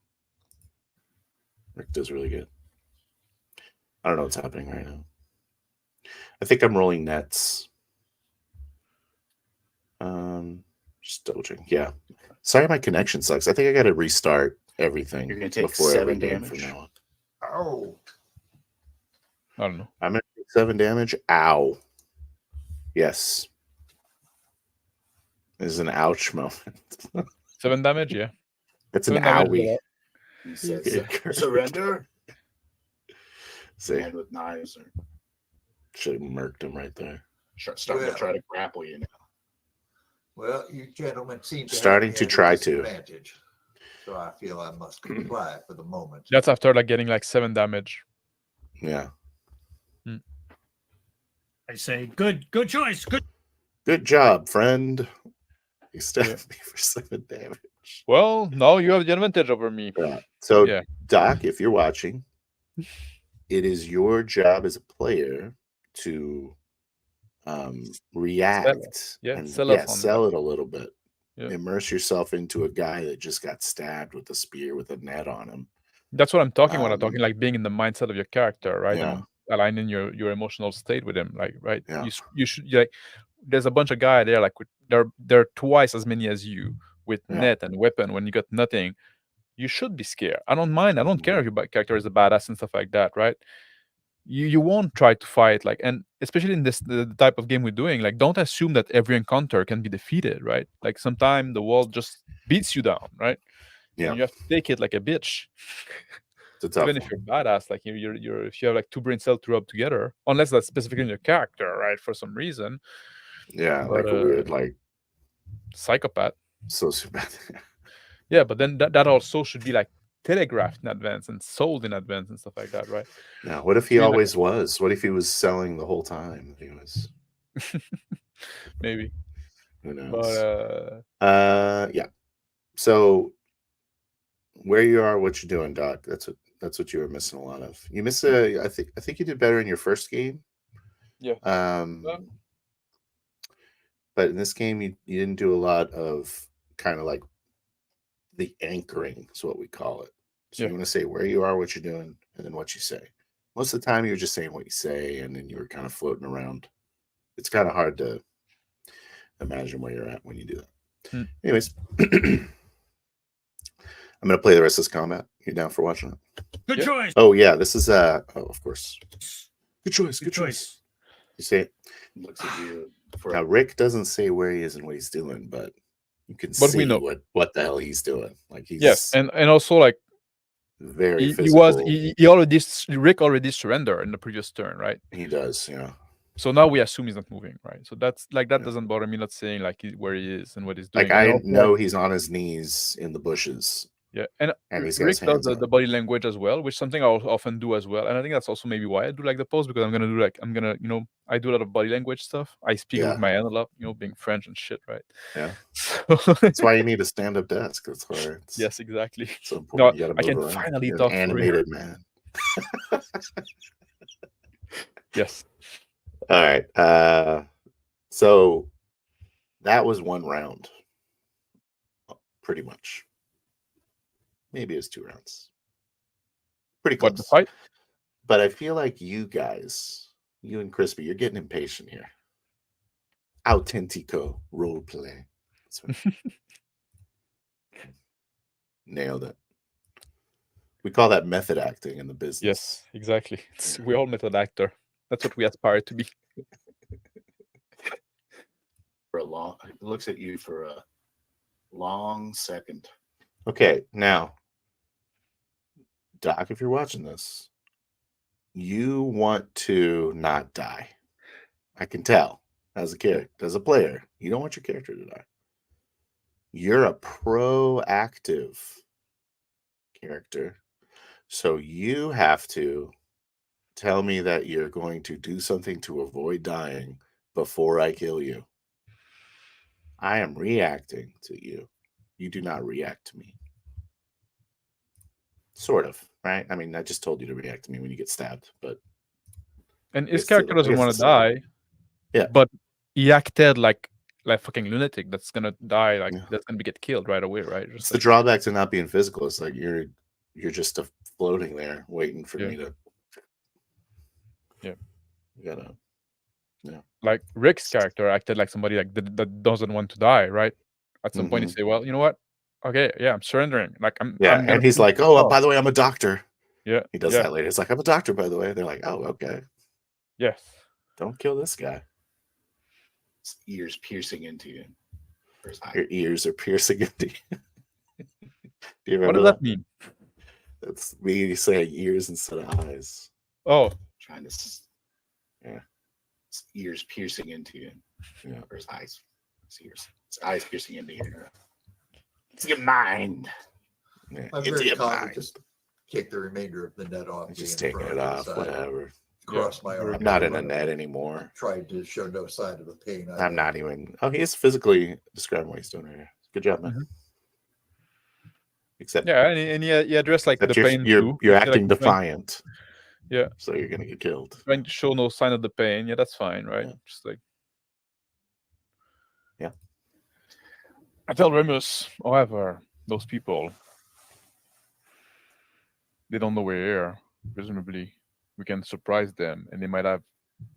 Speaker 1: Rick does really good. I don't know what's happening right now. I think I'm rolling nets. Just double checking. Yeah. Sorry, my connection sucks. I think I got to restart everything.
Speaker 5: You're gonna take
Speaker 1: before
Speaker 5: 7
Speaker 1: every game
Speaker 5: damage
Speaker 1: from now on.
Speaker 3: Oh,
Speaker 2: I don't know.
Speaker 1: I'm gonna take 7 damage. Ow. Yes. This is an ouch moment.
Speaker 2: 7 damage, yeah.
Speaker 1: It's an owie.
Speaker 5: He says, surrender.
Speaker 1: See,
Speaker 5: Man with knives.
Speaker 1: should have murked him right there.
Speaker 5: Starting to try to grapple you now.
Speaker 3: Well, you gentlemen seem to
Speaker 1: Starting to try to.
Speaker 3: Advantage, so I feel I must comply for the moment.
Speaker 2: That's after getting 7 damage.
Speaker 1: Yeah.
Speaker 4: I say, good choice.
Speaker 1: Good job, friend. You stabbed me for 7 damage.
Speaker 2: Well, now you have the advantage over me.
Speaker 1: Yeah. So, Doc, if you're watching, it is your job as a player to react
Speaker 2: sell
Speaker 1: it a little bit.
Speaker 2: Yeah.
Speaker 1: Immerse yourself into a guy that just got stabbed with a spear with a net on him.
Speaker 2: That's what I'm talking when I'm talking being in the mindset of your character, right?
Speaker 1: Yeah.
Speaker 2: And aligning your emotional state with him, right?
Speaker 1: Yeah.
Speaker 2: You should there's a bunch of guys there they're twice as many as you with net and weapon. When you got nothing, you should be scared. I don't mind. I don't care if your character is a badass and stuff like that, right? You won't try to fight and especially in the type of game we're doing, don't assume that every encounter can be defeated, right? Sometimes the world just beats you down, right?
Speaker 1: Yeah.
Speaker 2: And you have to take it like a bitch. Even if you're badass, you're if you have 2 brain cells to rub together, unless that's specifically in your character, right? For some reason.
Speaker 1: Yeah, but, a weird
Speaker 2: psychopath.
Speaker 1: Sociopath.
Speaker 2: Yeah, but then that also should be telegraphed in advance and sold in advance and stuff like that, right?
Speaker 1: Yeah. What if he always was? What if he was selling the whole time? He was.
Speaker 2: Maybe.
Speaker 1: Who knows?
Speaker 2: But
Speaker 1: yeah. So where you are, what you're doing, Doc. That's what you were missing a lot of. You missed I think you did better in your first game.
Speaker 2: Yeah.
Speaker 1: But in this game, you didn't do a lot of kind of like the anchoring is what we call it. So you want to say where you are, what you're doing, and then what you say. Most of the time, you're just saying what you say, and then you're kind of floating around. It's kind of hard to imagine where you're at when you do that. Anyways, I'm going to play the rest of this combat. You down for watching it?
Speaker 4: Good choice.
Speaker 1: Oh, yeah. This is, of course. Good choice. Good choice. You say it.
Speaker 5: Looks at you.
Speaker 1: Now, Rick doesn't say where he is and what he's doing, but you can see
Speaker 2: we know
Speaker 1: what the hell he's doing. Like he's
Speaker 2: and also like
Speaker 1: very physical.
Speaker 2: Rick already surrendered in the previous turn, right?
Speaker 1: He does, yeah.
Speaker 2: So now we assume he's not moving, right? So that's like that doesn't bother me. Not saying like where he is and what he's doing.
Speaker 1: Like I know he's on his knees in the bushes.
Speaker 2: Yeah, and
Speaker 1: he's
Speaker 2: Rick does the body language as well, which is something I often do as well. And I think that's also maybe why I do like the pose, because I do I do a lot of body language stuff. I speak with my hand a lot, being French and shit, right?
Speaker 1: Yeah.
Speaker 2: So
Speaker 1: that's why you need a stand-up desk. That's why.
Speaker 2: Yes, exactly.
Speaker 1: So important. No,
Speaker 2: I can
Speaker 1: around.
Speaker 2: finally
Speaker 1: You're
Speaker 2: talk
Speaker 1: an animated man.
Speaker 2: Yes.
Speaker 1: All right. So that was one round, pretty much. Maybe it was 2 rounds. Pretty close.
Speaker 2: What, the fight?
Speaker 1: But I feel like you guys, you and Crispy, you're getting impatient here. Autentico role play. Nailed it. We call that method acting in the business.
Speaker 2: Yes, exactly. We're all method actor. That's what we aspire to be.
Speaker 5: For a long, it looks at you for a long second.
Speaker 1: Okay, now, Doc, if you're watching this, you want to not die. I can tell as a character, as a player, you don't want your character to die. You're a proactive character, so you have to tell me that you're going to do something to avoid dying before I kill you. I am reacting to you. You do not react to me. Sort of, right? I mean, I just told you to react to me when you get stabbed, but...
Speaker 2: And his character doesn't want to die.
Speaker 1: Yeah.
Speaker 2: But he acted like fucking lunatic that's gonna die, that's gonna get killed right away, right?
Speaker 1: It's the drawback to not being physical. It's like you're just floating there waiting for me to...
Speaker 2: Yeah.
Speaker 1: You gotta... Yeah.
Speaker 2: Like Rick's character acted like somebody like that doesn't want to die, right? At some point, he say, "Well, you know what? Okay, yeah, I'm surrendering." Like I'm.
Speaker 1: Yeah,
Speaker 2: I'm
Speaker 1: and he's like, "Oh, by the way, I'm a doctor."
Speaker 2: Yeah,
Speaker 1: he does that later. It's like, "I'm a doctor, by the way." They're like, "Oh, okay."
Speaker 2: Yes.
Speaker 1: Don't kill this guy.
Speaker 5: His ears piercing into you.
Speaker 1: Your ears are piercing into you. Do you remember
Speaker 2: what does that mean?
Speaker 1: That's me saying ears instead of eyes.
Speaker 2: Oh,
Speaker 5: trying to.
Speaker 1: Yeah.
Speaker 5: His ears piercing into you.
Speaker 1: Yeah.
Speaker 5: Or his eyes. His eyes piercing into you. It's your mind.
Speaker 3: Yeah. I'm very confident. Just kick the remainder of the net off.
Speaker 1: Just taking it off, whatever.
Speaker 3: Cross my arm.
Speaker 1: I'm not in a net anymore.
Speaker 3: Tried to show no sign of a pain.
Speaker 1: I'm not even. Oh, he is physically describing what he's doing right here. Good job, man. Except,
Speaker 2: and he addressed like the pain.
Speaker 1: You're acting defiant.
Speaker 2: Yeah.
Speaker 1: So you're gonna get killed.
Speaker 2: Trying to show no sign of the pain. Yeah, that's fine, right? Yeah. Just like.
Speaker 1: Yeah.
Speaker 2: I tell Remus, however, those people, they don't know we're here. Presumably, we can surprise them, and they might have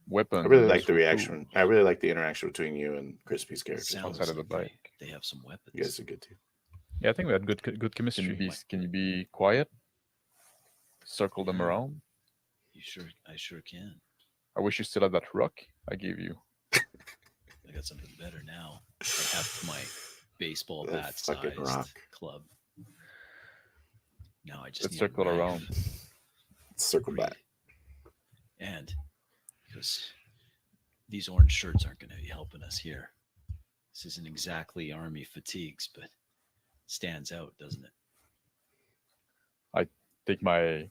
Speaker 2: weapons.
Speaker 1: I really like the reaction. I really like the interaction between you and Crispy's character.
Speaker 2: Outside of the bike,
Speaker 6: they have some weapons.
Speaker 1: You guys are good too.
Speaker 2: Yeah, I think we had good chemistry. Can you be quiet? Circle them around.
Speaker 6: I sure can.
Speaker 2: I wish you still had that rock I gave you.
Speaker 6: I got something better now. I have my baseball bat sized club. Now I just need
Speaker 2: circle around.
Speaker 1: Circle back.
Speaker 6: And because these orange shirts aren't going to be helping us here. This isn't exactly army fatigues, but it stands out, doesn't it?
Speaker 2: I take my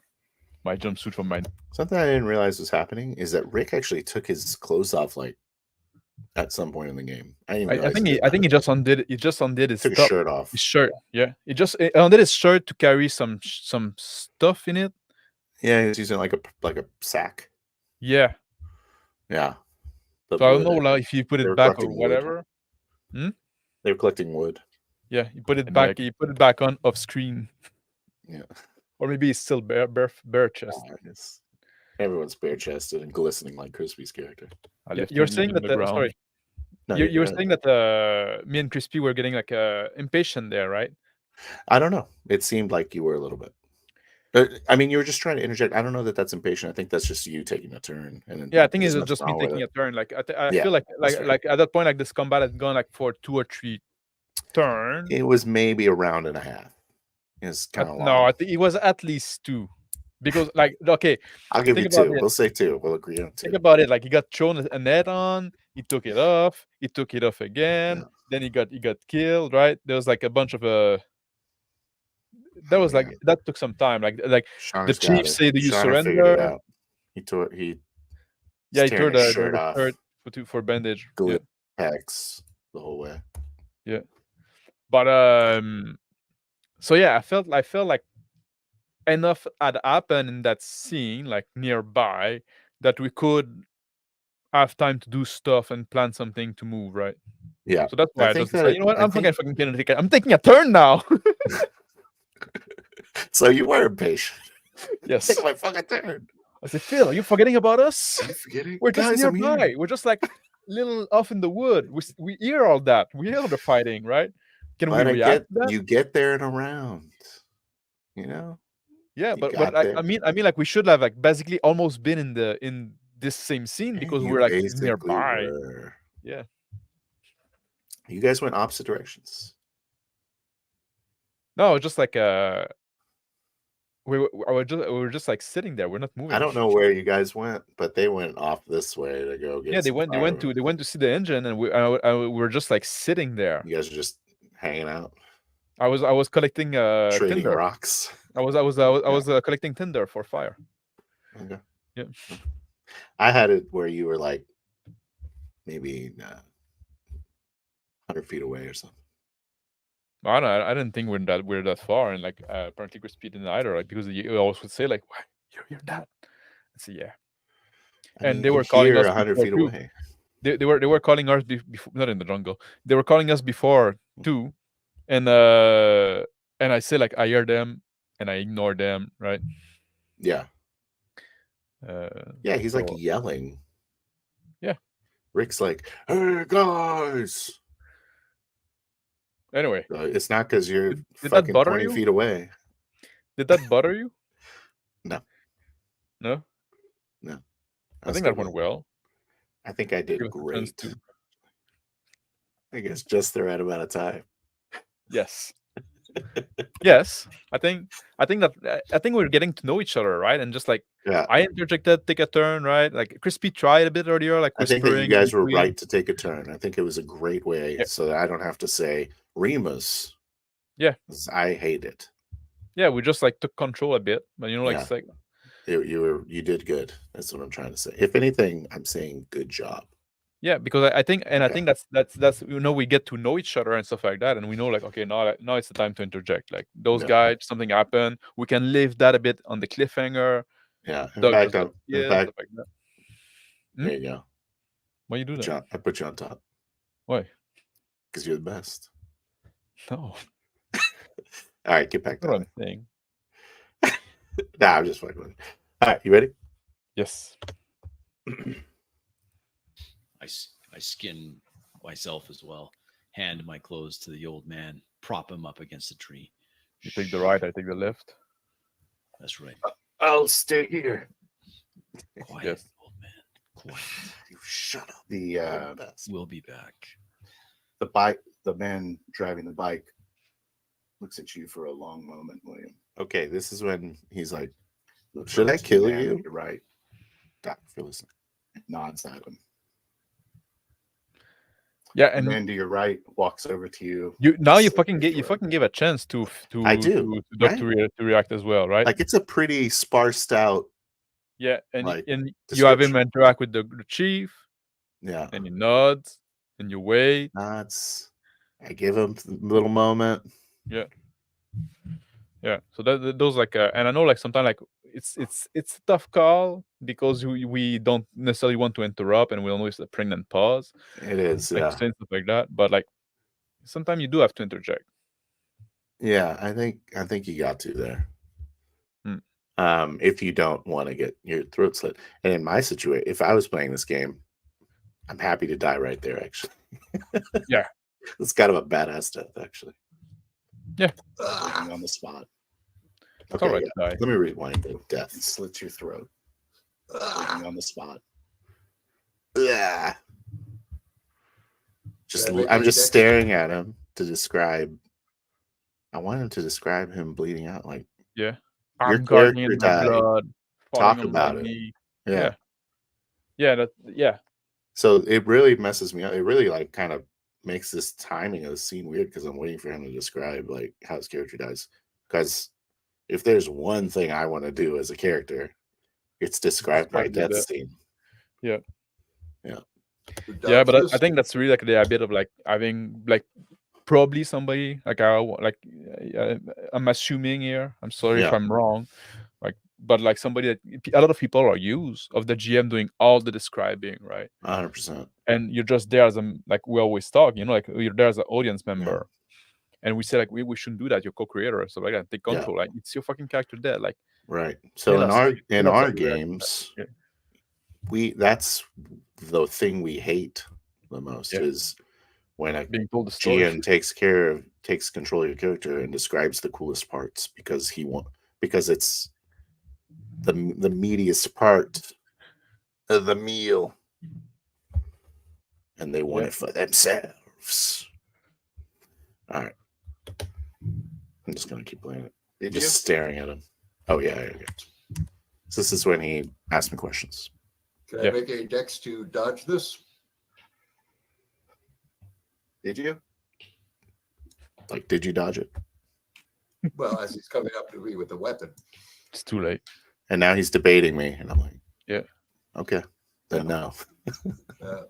Speaker 2: jumpsuit from my...
Speaker 1: Something I didn't realize was happening is that Rick actually took his clothes off like at some point in the game. I
Speaker 2: think he just undid his
Speaker 1: took his shirt off.
Speaker 2: His shirt, yeah. He undid his shirt to carry some stuff in it.
Speaker 1: Yeah, he's using like a sack.
Speaker 2: Yeah.
Speaker 1: Yeah.
Speaker 2: So I don't know if you put it back or whatever. Hmm?
Speaker 1: They were collecting wood.
Speaker 2: Yeah, you put it
Speaker 4: And
Speaker 2: back.
Speaker 4: like-
Speaker 2: You put it back on off screen,
Speaker 1: Yeah.
Speaker 2: or maybe it's still bare chest.
Speaker 1: Everyone's bare chested and glistening like Crispy's character.
Speaker 4: I
Speaker 2: You-
Speaker 4: left
Speaker 2: You're
Speaker 4: him
Speaker 2: saying
Speaker 4: on
Speaker 2: that
Speaker 4: the ground.
Speaker 2: sorry.
Speaker 1: No,
Speaker 2: You're
Speaker 1: good.
Speaker 2: saying that me and Crispy were getting like impatient there, right?
Speaker 1: I don't know. It seemed like you were a little bit. I mean, you were just trying to interject. I don't know that that's impatient. I think that's just you taking a turn. And
Speaker 2: Yeah, I think
Speaker 1: there's
Speaker 2: it's
Speaker 1: nothing
Speaker 2: just me
Speaker 1: wrong with
Speaker 2: taking
Speaker 1: it.
Speaker 2: a turn. Like I
Speaker 1: Yeah,
Speaker 2: feel like
Speaker 1: that's fair.
Speaker 2: at that point, like this combat had gone like for 2 or 3 turns.
Speaker 1: It was maybe a round and a half. It's kind of long.
Speaker 2: No, I think it was at least 2, because like okay,
Speaker 1: I'll give you
Speaker 2: think about
Speaker 1: 2.
Speaker 2: it.
Speaker 1: We'll say 2. We'll agree on 2.
Speaker 2: think about it. Like he got thrown a net on, he took it off, he took it off again,
Speaker 1: Yeah.
Speaker 2: then he got killed. Right? There was like a bunch of that was like
Speaker 1: Yeah.
Speaker 2: that took some time. Like
Speaker 1: Shauna's
Speaker 2: the
Speaker 1: got
Speaker 2: chief
Speaker 1: it.
Speaker 2: say, "Do you
Speaker 1: Shauna figured it
Speaker 2: surrender?"
Speaker 1: out. He tore. He
Speaker 2: Yeah, he tore
Speaker 1: tearing his
Speaker 2: the
Speaker 1: shirt off.
Speaker 2: shirt for bandage. Yeah.
Speaker 1: Glue pecs the whole way.
Speaker 2: But so yeah, I felt like enough had happened in that scene, like nearby, that we could have time to do stuff and plan something to move, right?
Speaker 1: Yeah.
Speaker 2: So that's why I
Speaker 1: think
Speaker 2: just
Speaker 1: that
Speaker 2: decided, you know what?
Speaker 1: I
Speaker 2: I'm
Speaker 1: think-
Speaker 2: I'm taking a turn now.
Speaker 1: So you were impatient.
Speaker 2: Yes.
Speaker 1: Take my fucking turn.
Speaker 2: I said, Phil, are you forgetting about us?
Speaker 1: Are you forgetting?
Speaker 2: We're just
Speaker 1: Guys, I'm here.
Speaker 2: nearby. We're just like little off in the wood. We hear all that. We hear the fighting, right? Can
Speaker 1: But
Speaker 2: we react to that?
Speaker 1: you get there in a round. You know?
Speaker 2: Yeah,
Speaker 1: you
Speaker 2: but
Speaker 1: got
Speaker 2: I
Speaker 1: there.
Speaker 2: mean like we should have like basically almost been in this same scene because
Speaker 1: You
Speaker 2: we're like
Speaker 1: basically
Speaker 2: nearby.
Speaker 1: were.
Speaker 2: Yeah.
Speaker 1: You guys went opposite directions.
Speaker 2: No, just like we were just like sitting there. We're not moving.
Speaker 1: I don't know where you guys went, but they went off this way to go get.
Speaker 2: Yeah, they
Speaker 1: some
Speaker 2: went
Speaker 1: firewood.
Speaker 2: to see the engine, and we were just like sitting there.
Speaker 1: You guys are just hanging out,
Speaker 2: I was collecting
Speaker 1: trading
Speaker 2: tinder.
Speaker 1: rocks.
Speaker 2: I was collecting tinder for fire.
Speaker 1: Okay.
Speaker 2: Yeah.
Speaker 1: I had it where you were like maybe 100 feet away or something.
Speaker 2: I don't know, I didn't think we're that far, and like apparently Crispy didn't either, like because you always would say like, "Why you're that?" I say, "Yeah."
Speaker 1: I
Speaker 2: And
Speaker 1: mean,
Speaker 2: they
Speaker 1: you
Speaker 2: were
Speaker 1: could
Speaker 2: calling
Speaker 1: hear
Speaker 2: us
Speaker 1: 100
Speaker 2: before
Speaker 1: feet
Speaker 2: too.
Speaker 1: away.
Speaker 2: They were calling us before, not in the jungle. They were calling us before too, and I say like I hear them and I ignore them, right?
Speaker 1: Yeah. Yeah, he's like
Speaker 2: so-
Speaker 1: yelling.
Speaker 2: Yeah.
Speaker 1: Rick's like, "Hey guys!"
Speaker 2: Anyway,
Speaker 1: It's not because you're
Speaker 2: Did that
Speaker 1: fucking
Speaker 2: bother
Speaker 1: 20
Speaker 2: you?
Speaker 1: feet away.
Speaker 2: did that bother you?
Speaker 1: No.
Speaker 2: No, I think
Speaker 1: still
Speaker 2: that went
Speaker 1: good.
Speaker 2: well.
Speaker 1: I think I did
Speaker 2: Give us a chance
Speaker 1: great.
Speaker 2: to-
Speaker 1: I guess just the right amount of time.
Speaker 2: Yes. Yes, I think we're getting to know each other, right? And just like
Speaker 1: Yeah.
Speaker 2: I interjected, take a turn, right? Like Crispy tried a bit earlier, like
Speaker 1: I
Speaker 2: whispering.
Speaker 1: think that you guys were
Speaker 2: between.
Speaker 1: right to take a turn. I think it was a great way
Speaker 2: Yeah.
Speaker 1: so that I don't have to say Remus.
Speaker 2: Yeah.
Speaker 1: 'Cause I hate it.
Speaker 2: Yeah, we just like took control a bit, but you know, like
Speaker 1: Yeah.
Speaker 2: it's like
Speaker 1: You did good. That's what I'm trying to say. If anything, I'm saying good job.
Speaker 2: yeah, because I think I
Speaker 1: Okay.
Speaker 2: think that's we get to know each other and stuff like that, and we know like okay, now it's the time to interject. Like those
Speaker 1: Yeah.
Speaker 2: guys, something happened, we can leave that a bit on the cliffhanger.
Speaker 1: Yeah. In
Speaker 2: Doug
Speaker 1: fact,
Speaker 2: just got killed, stuff like that.
Speaker 1: there you go.
Speaker 2: Why you do that?
Speaker 1: I put you on top
Speaker 2: Why?
Speaker 1: because you're the best.
Speaker 2: No,
Speaker 1: All right, get back
Speaker 2: that's what
Speaker 1: down.
Speaker 2: I'm saying.
Speaker 1: Nah, I'm just fucking with you. All right, you ready?
Speaker 2: Yes.
Speaker 6: I skin myself as well, hand my clothes to the old man, prop him up against a tree.
Speaker 2: You take the right, I take the left.
Speaker 6: That's right.
Speaker 1: I'll stay here.
Speaker 6: Quiet,
Speaker 2: Yes.
Speaker 6: old man. Quiet.
Speaker 1: You shut up. The
Speaker 6: We'll be back.
Speaker 1: the man driving the bike looks at you for a long moment, William. Okay, this is when he's like, "Should I kill you?" You're right. Doc, if you're listening, nods at him.
Speaker 2: Yeah,
Speaker 1: And
Speaker 2: and
Speaker 1: then to your right walks over to you.
Speaker 2: you
Speaker 1: Slip
Speaker 2: fucking
Speaker 1: your
Speaker 2: you
Speaker 1: throat.
Speaker 2: fucking give a chance to
Speaker 1: I do,
Speaker 2: to Doc
Speaker 1: right?
Speaker 2: to react as well, right?
Speaker 1: Like it's a pretty sparsed out.
Speaker 2: Yeah, and
Speaker 1: like,
Speaker 2: you have him
Speaker 1: description.
Speaker 2: interact with the chief,
Speaker 1: Yeah,
Speaker 2: and he nods, and you wait.
Speaker 1: nods. I give him a little moment.
Speaker 2: Yeah, so those like, and I know like sometimes like it's a tough call because we don't necessarily want to interrupt, and we always a pregnant pause,
Speaker 1: It is,
Speaker 2: like
Speaker 1: yeah.
Speaker 2: saying stuff like that. But like sometimes you do have to interject.
Speaker 1: Yeah, I think you got to there. If you don't want to get your throat slit. And in my situation, if I was playing this game, I'm happy to die right there, actually.
Speaker 2: Yeah.
Speaker 1: It's kind of a badass death, actually.
Speaker 5: On the spot.
Speaker 2: It's
Speaker 1: Okay,
Speaker 2: all right
Speaker 1: yeah.
Speaker 2: to die.
Speaker 1: Let me rewind the death.
Speaker 5: It slits your throat. On the spot.
Speaker 1: Yeah.
Speaker 3: Can I make
Speaker 1: I'm
Speaker 3: a
Speaker 1: just
Speaker 3: dex-
Speaker 1: staring at him to describe. I want him to describe him bleeding out. Like,
Speaker 2: Yeah.
Speaker 1: Your
Speaker 2: I'm guarding
Speaker 1: character
Speaker 2: in my
Speaker 1: died.
Speaker 2: blood.
Speaker 1: Talk
Speaker 2: Falling on
Speaker 1: about
Speaker 2: my
Speaker 1: it.
Speaker 2: knee.
Speaker 1: yeah.
Speaker 2: Yeah.
Speaker 1: So it really messes me up. It really like kind of makes this timing of the scene weird because I'm waiting for him to describe like how his character dies. Because if there's one thing I want to do as a character, it's describe my
Speaker 2: Describe the
Speaker 1: death
Speaker 2: death.
Speaker 1: scene.
Speaker 3: To
Speaker 2: Yeah,
Speaker 3: dodge
Speaker 2: but I
Speaker 3: this?
Speaker 2: think that's really like the habit of like having like probably somebody like I'm assuming here. I'm sorry if
Speaker 1: Yeah.
Speaker 2: I'm wrong. Like, but like somebody that a lot of people are used of the GM doing all the describing, right?
Speaker 1: 100%.
Speaker 2: And you're just there as a like we always talk, like you're there as an audience member, and we say like we shouldn't do that. You're co-creator, so like take
Speaker 1: Yeah.
Speaker 2: control. Like it's your fucking character dead. Like
Speaker 1: Right. So
Speaker 2: tell
Speaker 1: in
Speaker 2: us-
Speaker 1: our
Speaker 2: tell us
Speaker 1: our
Speaker 2: that you're there.
Speaker 1: games,
Speaker 2: Yeah.
Speaker 1: that's the thing we hate the most
Speaker 2: Yeah.
Speaker 1: is when a
Speaker 2: being told the story.
Speaker 1: GM takes control of your character and describes the coolest parts because it's the meatiest part of the meal, and they want
Speaker 2: Yeah.
Speaker 1: it for themselves. All right, I'm just gonna keep playing it.
Speaker 5: Did
Speaker 1: Just staring at him. Oh yeah. Okay. So this is when he asked me questions.
Speaker 3: Can I
Speaker 2: Yeah.
Speaker 3: make a dex to dodge this?
Speaker 5: Did you?
Speaker 1: Like, did you dodge it?
Speaker 3: Well, as he's coming up to me with the weapon.
Speaker 2: It's too late.
Speaker 1: And now he's debating me, and I'm like,
Speaker 2: Yeah.
Speaker 1: Okay, then no.
Speaker 3: Uh,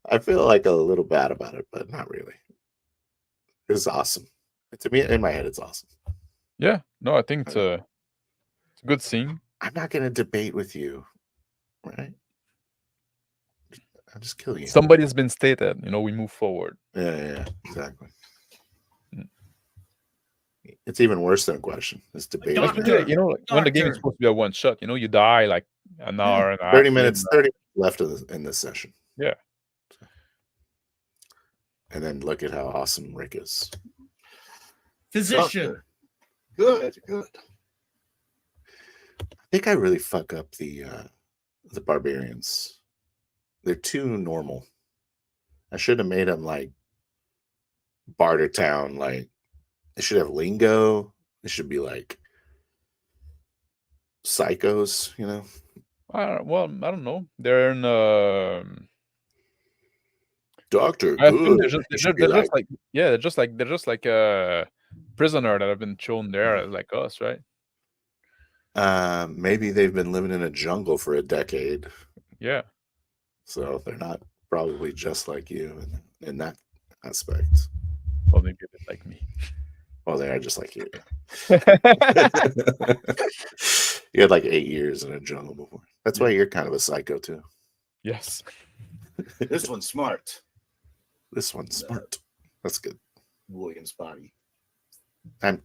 Speaker 1: I feel like a little bad about it, but not really. It was awesome. To me, in my head, it's awesome.
Speaker 2: Yeah. No, I think it's a good scene.
Speaker 1: I'm not going to debate with you, right? I'm just killing you.
Speaker 2: Somebody has been stated. We move forward.
Speaker 1: Yeah, exactly.
Speaker 2: Mm.
Speaker 1: It's even worse than a question. It's debating.
Speaker 4: Doctor.
Speaker 2: Like, when the game is
Speaker 4: Doctor.
Speaker 2: supposed to be a one shot, you die like an hour and a half.
Speaker 1: 30 minutes left in this session.
Speaker 2: Yeah.
Speaker 1: And then look at how awesome Rick is.
Speaker 4: Physician.
Speaker 5: Good.
Speaker 1: I think I really fuck up the barbarians. They're too normal. I should have made them like Bartertown. Like they should have lingo. They should be like psychos.
Speaker 2: I don't know. They're in.
Speaker 1: Doctor.
Speaker 2: I think
Speaker 1: Good.
Speaker 2: they're just like a prisoner that have been thrown there like us, right?
Speaker 1: Maybe they've been living in a jungle for a decade,
Speaker 2: Yeah.
Speaker 1: so they're not probably just like you in that aspect.
Speaker 2: Well, maybe a bit like me.
Speaker 1: Well, they are just like you. You had like 8 years in a jungle before. That's why you're kind of a psycho too.
Speaker 2: Yes.
Speaker 5: This one's smart.
Speaker 1: This one's smart. That's good.
Speaker 5: William's body.
Speaker 1: I'm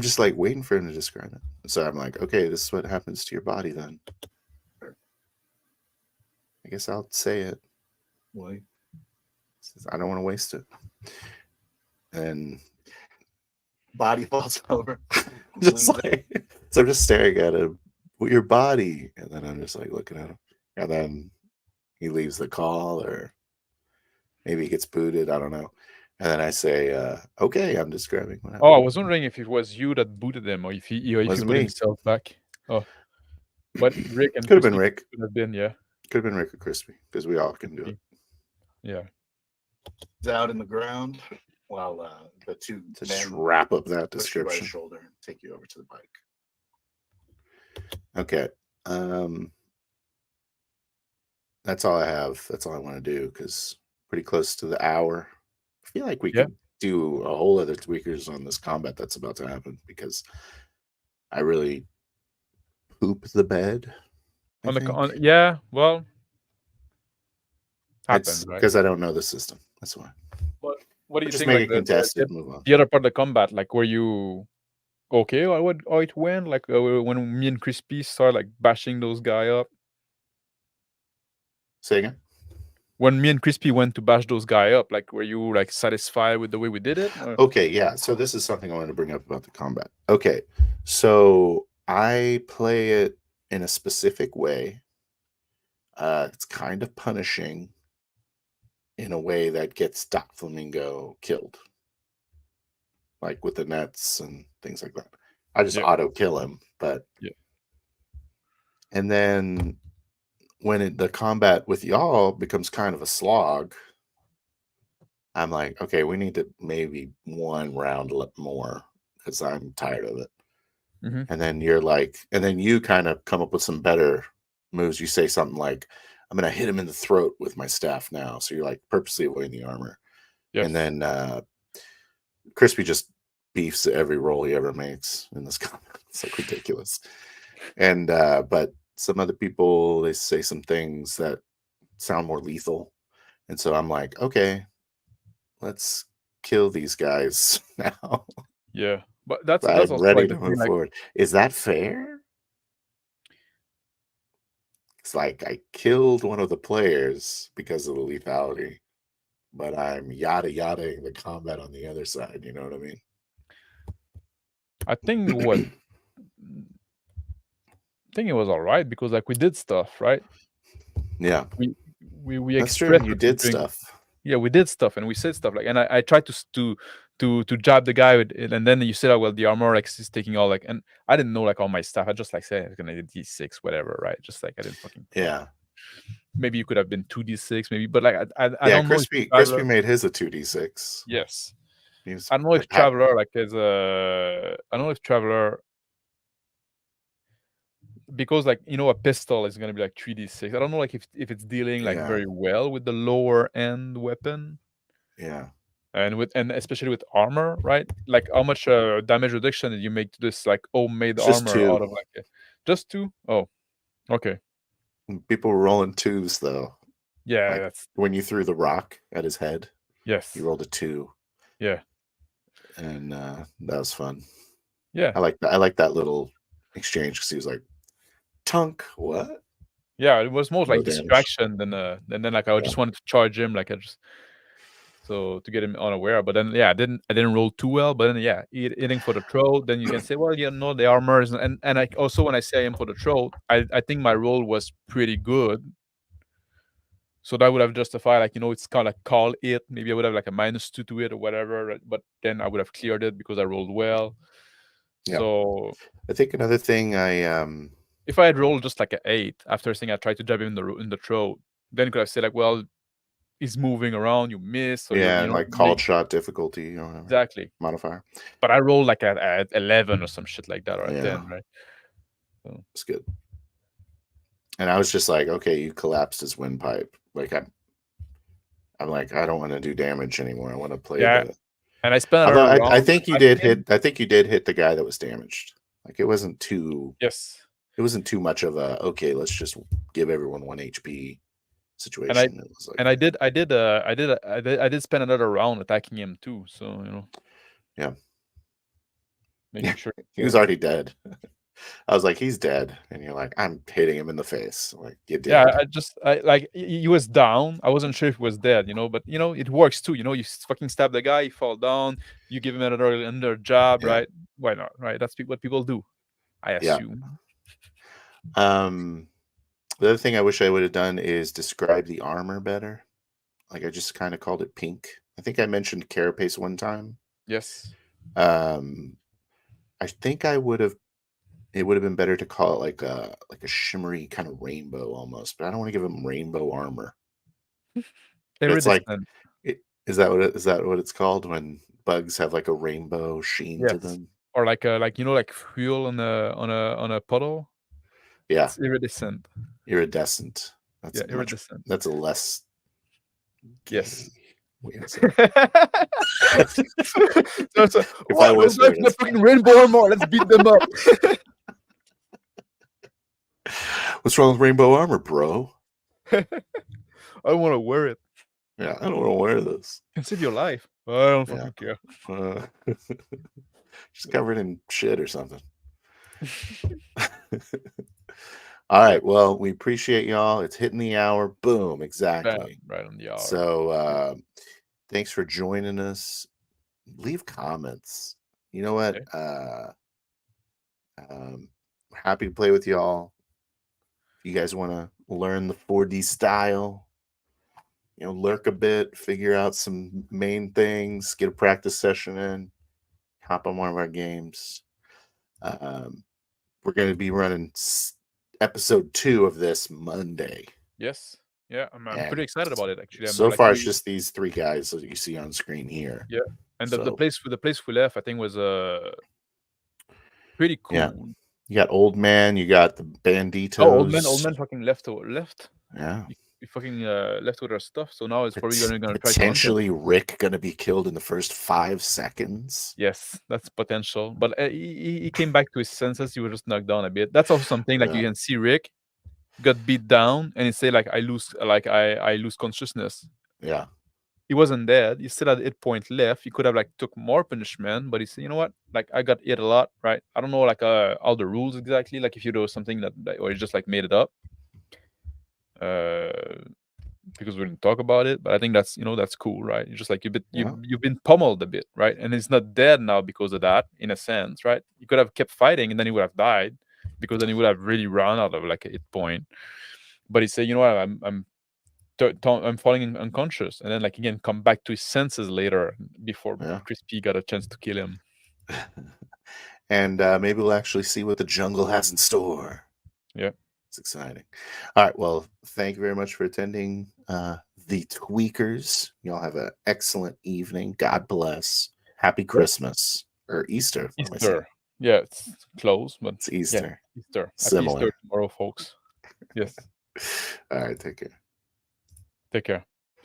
Speaker 1: just like waiting for him to describe it. So I'm like, okay, this is what happens to your body then. I guess I'll say it.
Speaker 5: Why?
Speaker 1: I don't want to waste it. And
Speaker 5: Body falls over.
Speaker 1: just like, so I'm just staring at him with your body. And then I'm just like looking at him. And then he leaves the call, or maybe he gets booted. I don't know. And then I say, okay, I'm describing what happened.
Speaker 2: Oh, I was wondering if it was you that booted him, or if he
Speaker 1: Wasn't
Speaker 2: put
Speaker 1: me.
Speaker 2: himself back. Oh, but Rick and
Speaker 1: Could have been
Speaker 2: Christy
Speaker 1: Rick.
Speaker 2: could have been, yeah,
Speaker 1: Could have been Rick or Crispy, because we all can do it.
Speaker 2: yeah.
Speaker 5: He's out in the ground while the two
Speaker 1: To
Speaker 5: men
Speaker 1: just wrap up that
Speaker 5: push you by the
Speaker 1: description.
Speaker 5: shoulder and take you over to the bike.
Speaker 1: Okay. That's all I have. That's all I want to do, because pretty close to the hour. I feel like we
Speaker 2: Yeah.
Speaker 1: could do a whole other tweakers on this combat that's about to happen, because I really poop the bed I think.
Speaker 2: Yeah, well,
Speaker 1: It's
Speaker 2: happens, right?
Speaker 1: because I don't know the system. That's why.
Speaker 2: What do you
Speaker 1: Just
Speaker 2: think?
Speaker 1: make
Speaker 2: Like
Speaker 1: it contested. Move on.
Speaker 2: the other part of the combat, like were you okay? How it went? Like when me and Crispy started like bashing those guy up.
Speaker 1: Say again.
Speaker 2: When me and Crispy went to bash those guy up, like were you like satisfied with the way we did it? Or?
Speaker 1: Okay, yeah. So this is something I wanted to bring up about the combat. Okay, so I play it in a specific way. It's kind of punishing in a way that gets Doc Flamingo killed, like with the nets and things like that. I just
Speaker 2: Yeah.
Speaker 1: auto kill him, but
Speaker 2: Yeah.
Speaker 1: And then when the combat with y'all becomes kind of a slog, I'm like, okay, we need to maybe one round more because I'm tired of it.
Speaker 2: Mhm.
Speaker 1: And then you're like, and then you kind of come up with some better moves. You say something like, I'm going to hit him in the throat with my staff now. So you're like purposely avoiding the armor.
Speaker 2: Yes.
Speaker 1: And then Crispy just beefs every roll he ever makes in this combat. It's like ridiculous. And, but some other people, they say some things that sound more lethal. And so I'm like, okay, let's kill these guys now.
Speaker 2: Yeah, but that's
Speaker 1: I'm
Speaker 2: also
Speaker 1: ready
Speaker 2: like
Speaker 1: to
Speaker 2: the thing,
Speaker 1: move
Speaker 2: like
Speaker 1: forward. Is that fair? It's like I killed one of the players because of the lethality, but I'm yada-yadaing the combat on the other side. You know what I mean?
Speaker 2: I think it was all right because like we did stuff, right?
Speaker 1: Yeah,
Speaker 2: We
Speaker 1: that's true.
Speaker 2: expressed
Speaker 1: You
Speaker 2: what we're
Speaker 1: did
Speaker 2: doing.
Speaker 1: stuff.
Speaker 2: Yeah, we did stuff and we said stuff like, and I tried to jab the guy with it, and then you said, oh, well, the armor like is taking all like, and I didn't know like all my stuff. I just like said it's gonna be D6, whatever, right? Just like I didn't fucking.
Speaker 1: Yeah,
Speaker 2: Maybe you could have been 2d6, maybe, but like I
Speaker 1: yeah.
Speaker 2: don't know if
Speaker 1: Crispy
Speaker 2: Traveler.
Speaker 1: made his a 2d6.
Speaker 2: Yes,
Speaker 1: He was
Speaker 2: I don't know if
Speaker 1: like happy.
Speaker 2: Traveler like is I don't know if Traveler, because like a pistol is gonna be like 3d6. I don't know like if it's dealing like
Speaker 1: Yeah.
Speaker 2: very well with the lower end weapon.
Speaker 1: Yeah,
Speaker 2: And especially with armor, right? Like how much damage reduction did you make to this like homemade
Speaker 1: It's just
Speaker 2: armor
Speaker 1: 2.
Speaker 2: out of like just 2? Oh, okay.
Speaker 1: People were rolling 2s though.
Speaker 2: Yeah,
Speaker 1: Like
Speaker 2: that's
Speaker 1: when you threw the rock at his head,
Speaker 2: yes.
Speaker 1: he rolled a 2.
Speaker 2: Yeah.
Speaker 1: And that was fun.
Speaker 2: Yeah.
Speaker 1: I like that little exchange because he was like, "Tunk, what?"
Speaker 2: Yeah, it was more
Speaker 1: No
Speaker 2: like
Speaker 1: damage.
Speaker 2: distraction than and then like I just wanted to charge him like so to get him unaware. But then I didn't roll too well. But then hitting for the throat, then you can say, well, the armor is, and I also when I say aim for the throat, I think my roll was pretty good. So that would have justified, like, it's kind of like call it. Maybe I would have like a -2 to it or whatever, right? But then I would have cleared it because I rolled well.
Speaker 1: Yeah.
Speaker 2: So
Speaker 1: I think another thing
Speaker 2: if I had rolled just like an 8 after saying I tried to jab him in the throat, then could I say like, well, he's moving around, you miss, or
Speaker 1: like called shot difficulty or whatever.
Speaker 2: Exactly.
Speaker 1: Modifier.
Speaker 2: But I rolled like at 11 or some shit like that, or at 10, right? So.
Speaker 1: It's good. And I was just like, okay, you collapsed his windpipe. Like I'm like, I don't want to do damage anymore. I want to play the.
Speaker 2: And I spent.
Speaker 1: Although I think you did hit. I think you did hit the guy that was damaged. Like it wasn't too.
Speaker 2: Yes.
Speaker 1: It wasn't too much of a okay. Let's just give everyone 1 HP situation.
Speaker 2: And it was like, and I did spend another round attacking him too. So
Speaker 1: Yeah.
Speaker 2: Making sure
Speaker 1: he was already dead. I was like, he's dead, and you're like, I'm hitting him in the face. Like, you did.
Speaker 2: Yeah, I like he was down. I wasn't sure if he was dead, but it works too. You fucking stab the guy, he fall down, you give him another jab, right? Why not, right? That's what people do, I assume.
Speaker 1: The other thing I wish I would have done is describe the armor better. Like I just kind of called it pink. I think I mentioned carapace one time.
Speaker 2: Yes.
Speaker 1: I think it would have been better to call it like a shimmery kind of rainbow almost, but I don't want to give him rainbow armor. It's like, is that what it's called when bugs have like a rainbow sheen to them,
Speaker 2: or like fuel on a puddle?
Speaker 1: Yeah,
Speaker 2: it's iridescent.
Speaker 1: That's
Speaker 2: iridescent.
Speaker 1: That's a less.
Speaker 2: Yes.
Speaker 1: If
Speaker 2: I was the fucking rainbow armor, let's beat them up.
Speaker 1: What's wrong with rainbow armor, bro?
Speaker 2: I don't want to wear it.
Speaker 1: Yeah, I don't want to wear this.
Speaker 2: Can save your life. I don't
Speaker 1: Yeah.
Speaker 2: fucking care.
Speaker 1: Just covered in shit or something. All right. Well, we appreciate y'all. It's hitting the hour. Boom. Exactly.
Speaker 2: Right on the hour.
Speaker 1: So thanks for joining us. Leave comments. You know what? Happy to play with y'all. If you guys want to learn the 4D style, lurk a bit, figure out some main things, get a practice session in, hop on one of our games. We're going to be running episode 2 of this Monday.
Speaker 2: Yes. Yeah, I'm pretty excited about it, actually.
Speaker 1: So far, it's just these 3 guys that you see on screen here.
Speaker 2: Yeah, and the place we left, I think, was pretty cool.
Speaker 1: Yeah. You got Old Man, you got the Banditos.
Speaker 2: Oh, Old Man fucking left.
Speaker 1: Yeah.
Speaker 2: He fucking left with our stuff, so now it's probably going to try to
Speaker 1: potentially Rick going to be killed in the first 5 seconds.
Speaker 2: Yes, that's potential. But he came back to his senses. He was just knocked down a bit. That's also something like you can see Rick got beat down, and he say like I lose consciousness.
Speaker 1: Yeah.
Speaker 2: He wasn't dead. He still had 8 point left. He could have like took more punishment, but he said, you know what? Like I got hit a lot, right? I don't know like all the rules exactly. Like if you do something that or you just like made it up. Because we didn't talk about it, but I think that's that's cool, right? You're just like you've been pummeled a bit, right? And he's not dead now because of that, in a sense, right? You could have kept fighting, and then he would have died, because then he would have really run out of like a hit point. But he said, you know what? I'm falling unconscious, and then like again come back to his senses later before Crispy got a chance to kill him.
Speaker 1: And maybe we'll actually see what the jungle has in store.
Speaker 2: Yeah.
Speaker 1: It's exciting. All right. Well, thank you very much for attending the Tweakers. Y'all have an excellent evening. God bless. Happy Christmas or Easter.
Speaker 2: Easter. Yeah, it's close, but
Speaker 1: it's Easter.
Speaker 2: Yeah, Easter.
Speaker 1: Similar.
Speaker 2: Happy Easter tomorrow, folks. Yes.
Speaker 1: All right. Take care.
Speaker 2: Take care.